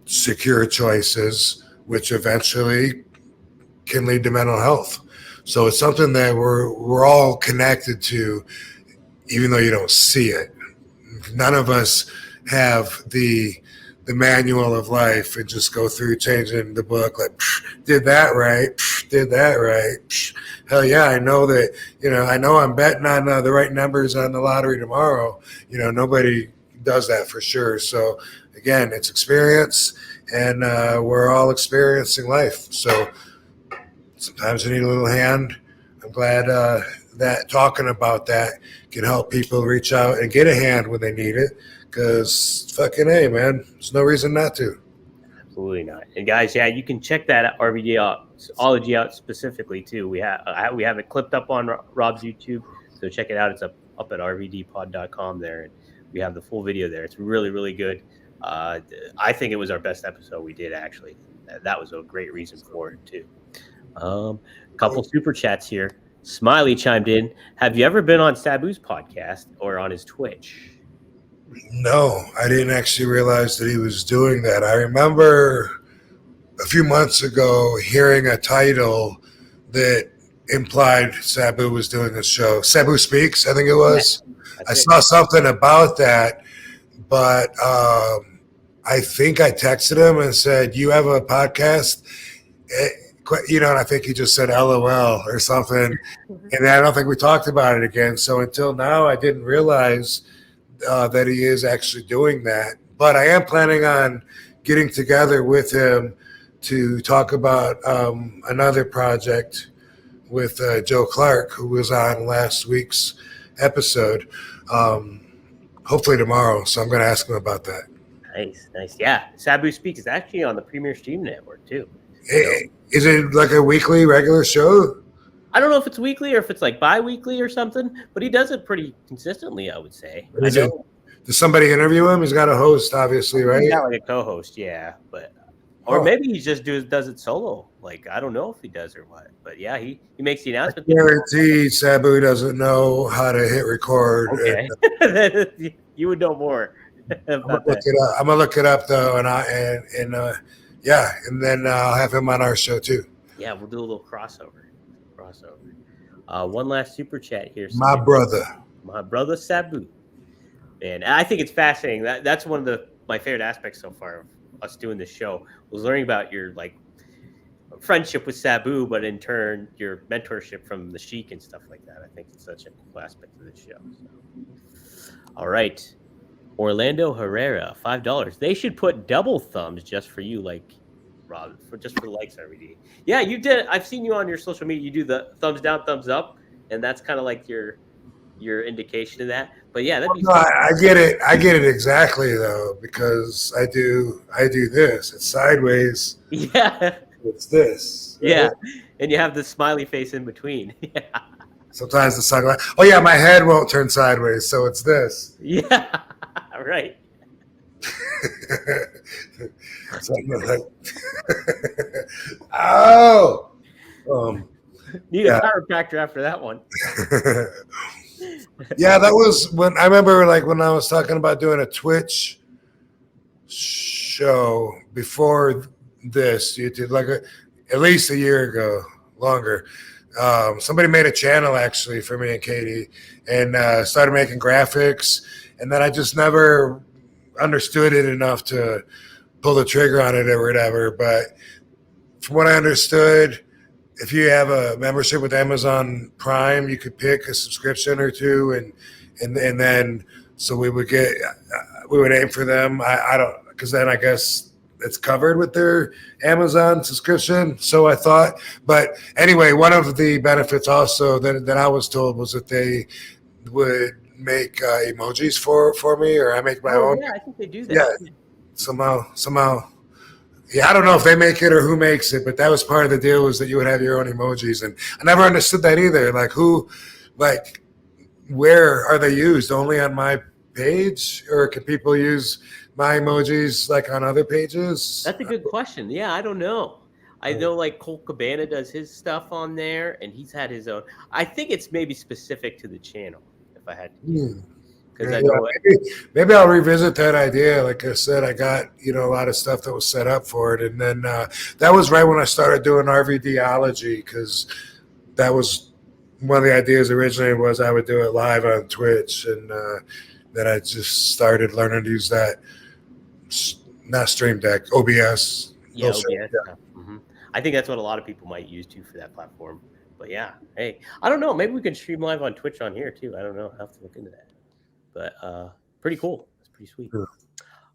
secure choices, which eventually can lead to mental health. So it's something that we're all connected to, even though you don't see it. None of us have the manual of life and just go through changing the book like, did that right, did that right. Hell yeah, I know that, I know I'm betting on the right numbers on the lottery tomorrow. Nobody does that for sure. So again, it's experience, and we're all experiencing life. So sometimes you need a little hand. I'm glad that talking about that can help people reach out and get a hand when they need it. Because fucking A, man, there's no reason not to. Absolutely not. And guys, yeah, you can check that RVDology out specifically too. We have it clipped up on Rob's YouTube, so check it out. It's up at rvdpod.com there, and we have the full video there. It's really, really good. I think it was our best episode we did, actually. That was a great reason for it too. A couple super chats here. Smiley chimed in. Have you ever been on Sabu's podcast or on his Twitch? No, I didn't actually realize that he was doing that. I remember a few months ago hearing a title that implied Sabu was doing a show. Sabu Speaks, I think it was. I saw something about that, but I think I texted him and said, "You have a podcast?" And I think he just said LOL or something. And I don't think we talked about it again. So until now, I didn't realize that he is actually doing that. But I am planning on getting together with him to talk about another project with Joe Clark, who was on last week's episode, hopefully tomorrow. So I'm going to ask him about that. Nice. Yeah, Sabu Speaks is actually on the Premier Stream Network too. Is it like a weekly regular show? I don't know if it's weekly or if it's like bi-weekly or something, but he does it pretty consistently, I would say. Does somebody interview him? He's got a host, obviously, right? He's got like a co-host, yeah. Or maybe he just does it solo. Like, I don't know if he does or what. But yeah, he makes the announcement. I guarantee Sabu doesn't know how to hit record. Okay. You would know more. I'm gonna look it up though, and then I'll have him on our show too. Yeah, we'll do a little crossover. One last super chat here. My brother Sabu. And I think it's fascinating. That's one of my favorite aspects so far of us doing this show, was learning about your friendship with Sabu, but in turn your mentorship from the Sheik and stuff like that. I think it's such a cool aspect of the show. So. All right. Orlando Herrera, $5. They should put double thumbs just for you, like Rob, just for the likes, RVD. Yeah, you did. I've seen you on your social media. You do the thumbs down, thumbs up, and that's kind of like your indication of that. But yeah, that'd be. No, I get it. I get it exactly though, because I do this. It's sideways. Yeah. It's this. Right? Yeah, and you have the smiley face in between. Yeah. Sometimes the sideways. Oh yeah, my head won't turn sideways, so it's this. Yeah. Right. Oh. Need a chiropractor after that one. Yeah, that was when I remember, like when I was talking about doing a Twitch show before this. You did like at least a year ago, longer. Somebody made a channel actually for me and Katie, and started making graphics, and then I just never understood it enough to pull the trigger on it or whatever. But from what I understood, if you have a membership with Amazon Prime, you could pick a subscription or two, and then so we would aim for them. I don't, because then I guess it's covered with their Amazon subscription. So I thought, but anyway, one of the benefits also that I was told was that they would make emojis for me, or I make my own. Yeah, I think they do that. Yeah, somehow. Yeah, I don't know if they make it or who makes it, but that was part of the deal, was that you would have your own emojis. And I never understood that either. Like where are they used? Only on my page? Or can people use my emojis like on other pages? That's a good question. Yeah, I don't know. I know like Colt Cabana does his stuff on there, and he's had his own. I think it's maybe specific to the channel, if I had to guess. Because I know maybe I'll revisit that idea. Like I said, I got a lot of stuff that was set up for it, and then that was right when I started doing RVDology, because that was one of the ideas originally, was I would do it live on Twitch, and then I just started learning to use that, not Stream Deck, OBS. Yeah, OBS. Mm-hmm. I think that's what a lot of people might use too for that platform. But yeah, hey, I don't know. Maybe we can stream live on Twitch on here too. I don't know. I have to look into that. But pretty cool. It's pretty sweet. Yeah.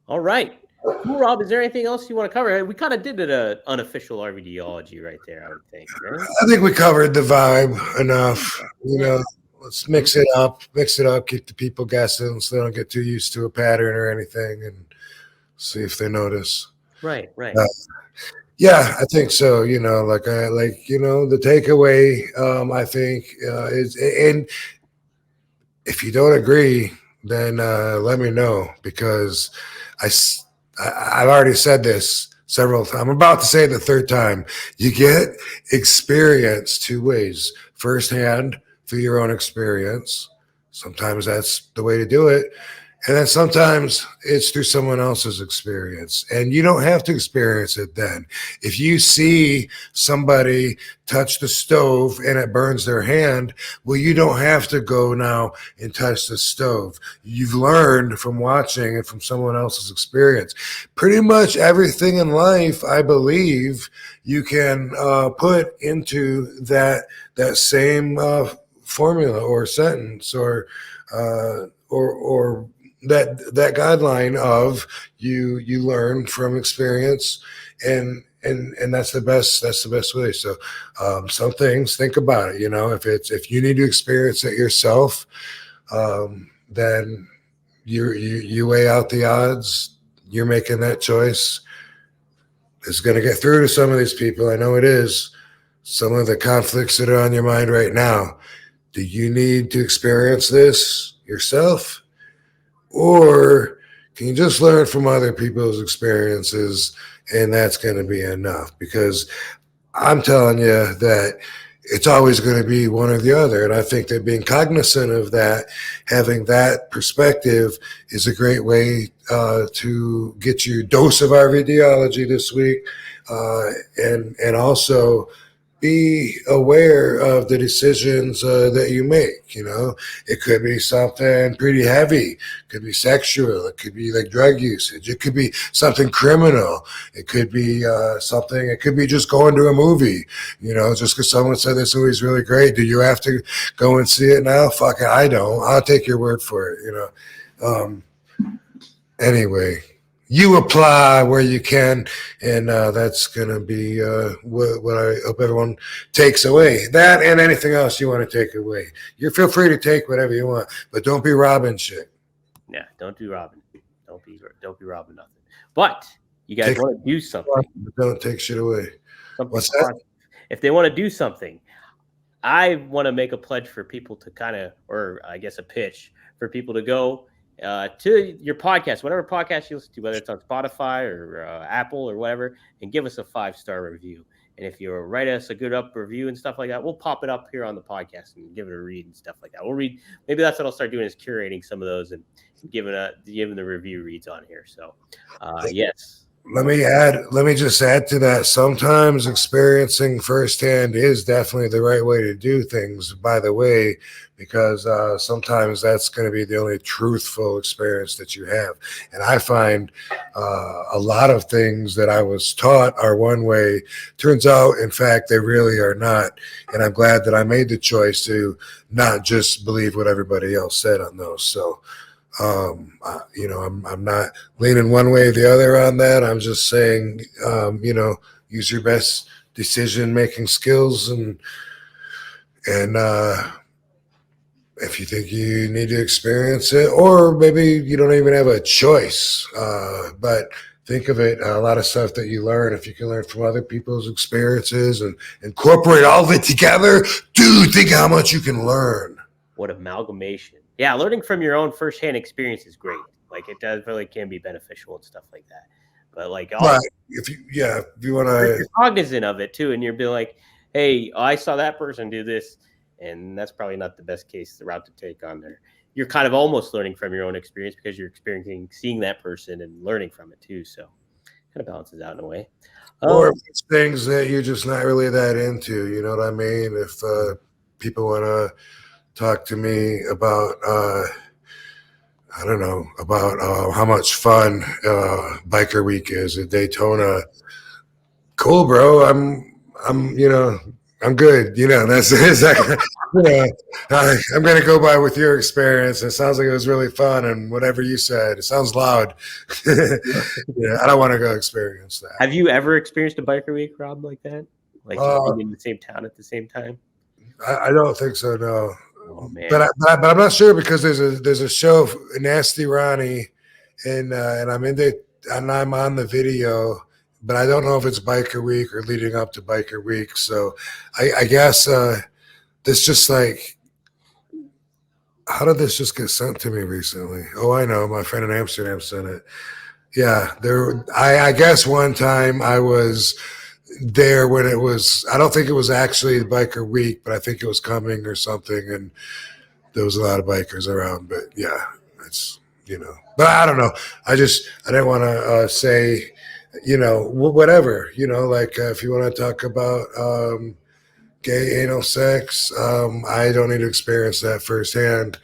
All right. Cool, Rob, is there anything else you want to cover? We kind of did an unofficial RVDology right there, I would think. Right? I think we covered the vibe enough. Let's mix it up, keep the people guessing so they don't get too used to a pattern or anything, and see if they notice. Right. Yeah, I think so. The takeaway, I think, is, and if you don't agree, then let me know, because I've already said this several times. I'm about to say it the third time. You get experience two ways: firsthand, through your own experience. Sometimes that's the way to do it. And then sometimes it's through someone else's experience. And you don't have to experience it then. If you see somebody touch the stove and it burns their hand, well, you don't have to go now and touch the stove. You've learned from watching and from someone else's experience. Pretty much everything in life, I believe, you can put into that same formula or sentence or that guideline of you learn from experience, and that's the best way. So some things, think about it. If you need to experience it yourself, then you weigh out the odds. You're making that choice. It's going to get through to some of these people. I know it is. Some of the conflicts that are on your mind right now. Do you need to experience this yourself? Or can you just learn from other people's experiences, and that's going to be enough? Because I'm telling you that it's always going to be one or the other. And I think that being cognizant of that, having that perspective, is a great way to get your dose of RVDology this week, and also be aware of the decisions that you make. It could be something pretty heavy. It could be sexual. It could be like drug usage. It could be something criminal. It could be something. It could be just going to a movie. Just because someone said this movie's really great, do you have to go and see it now? Fuck it, I don't. I'll take your word for it. Anyway. You apply where you can, and that's going to be what I hope everyone takes away. That and anything else you want to take away. You feel free to take whatever you want, but don't be robbing shit. Yeah, don't do robbing. Don't be robbing nothing. But you guys want to do something. Don't take shit away. What's that? If they want to do something, I want to make a pledge for people to or I guess a pitch for people to go to your podcast, whatever podcast you listen to, whether it's on Spotify or Apple or whatever, and give us a 5-star review. And if you write us a good up review and stuff like that, we'll pop it up here on the podcast and give it a read and stuff like that. We'll read. Maybe that's what I'll start doing, is curating some of those and giving the review reads on here. So, yes. Let me just add to that. Sometimes experiencing firsthand is definitely the right way to do things, by the way, because sometimes that's going to be the only truthful experience that you have. And I find a lot of things that I was taught are one way. Turns out, in fact, they really are not. And I'm glad that I made the choice to not just believe what everybody else said on those. So, I'm not leaning one way or the other on that. I'm just saying, use your best decision-making skills, and if you think you need to experience it, or maybe you don't even have a choice, but think of it, a lot of stuff that you learn, if you can learn from other people's experiences and incorporate all of it together, dude, think how much you can learn. What amalgamation. Yeah, learning from your own firsthand experience is great. Like, it does really can be beneficial and stuff like that. But like, if you want to, you're cognizant of it too, and you're being like, hey, I saw that person do this, and that's probably not the best case, the route to take on there. You're kind of almost learning from your own experience because you're seeing that person and learning from it too. So it kind of balances out in a way. Or if it's things that you're just not really that into, you know what I mean? If people want to talk to me about, I don't know, about how much fun Biker Week is at Daytona. Cool, bro. I'm good. That's exactly. I'm gonna go by with your experience. It sounds like it was really fun, and whatever you said, it sounds loud. I don't want to go experience that. Have you ever experienced a Biker Week, Rob, like that? Like being in the same town at the same time? I don't think so. No. Oh, man. But I'm not sure, because there's a show, Nasty Ronnie, and I'm on the video, but I don't know if it's Biker Week or leading up to Biker Week. So I guess this just like, how did this just get sent to me recently? Oh, I know, my friend in Amsterdam sent it. Yeah, I guess one time I was there when it was, I don't think it was actually Biker Week, but I think it was coming or something, and there was a lot of bikers around. But yeah, it's, but I don't know. I didn't want to say, whatever, like if you want to talk about gay anal sex, I don't need to experience that firsthand.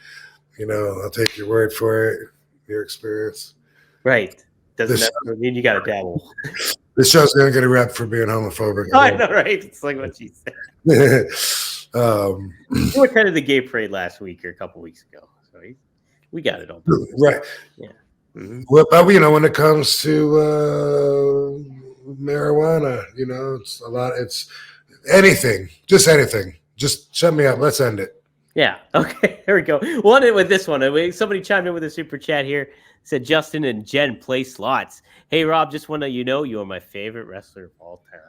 I'll take your word for it, your experience. Right. Doesn't mean you got to dabble. This show's going to get a rep for being homophobic. I know, right? It's like what she said. You attended the gay parade last week or a couple weeks ago. So we got it all. Right. Yeah. Mm-hmm. Well, but, when it comes to marijuana, it's a lot. It's anything. Just anything. Just shut me up. Let's end it. Yeah. Okay. There we go. We'll end it with this one. Somebody chimed in with a super chat here. Said Justin and Jen play slots. Hey, Rob, just want to you are my favorite wrestler of all time.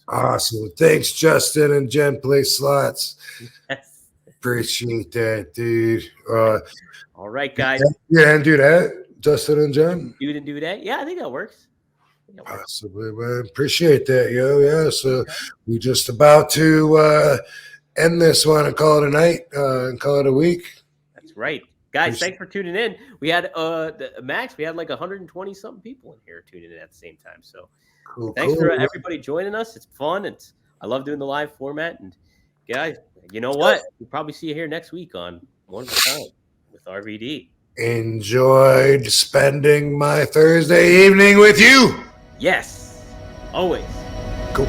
Awesome. Thanks, Justin and Jen play slots. Yes. Appreciate that, dude. All right, guys. Yeah, and do that, Justin and Jen. Do that. Yeah, I think that works. Possibly, man. Appreciate that, yo. Yeah, so we're just about to end this one and call it a night and call it a week. That's right. Guys, thanks for tuning in. We had Max, we had like 120 something people in here tuning in at the same time. So thanks for everybody joining us. It's fun. I love doing the live format. And guys, you know what? We'll probably see you here next week on One of a Kind with RVD. Enjoyed spending my Thursday evening with you. Yes, always. Cool.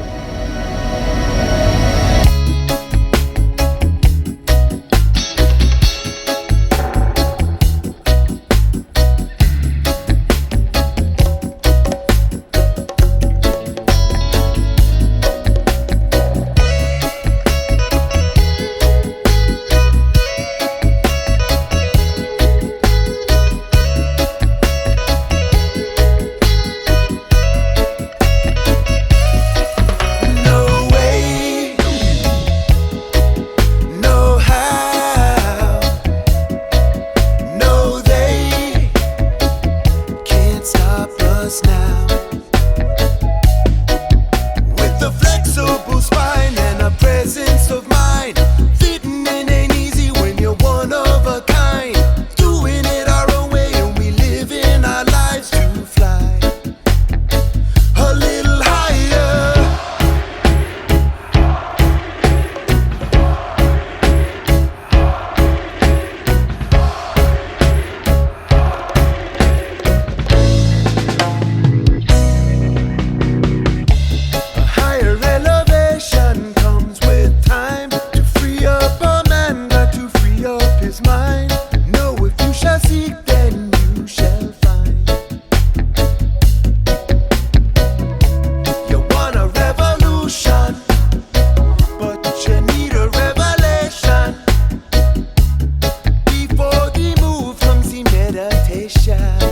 shine.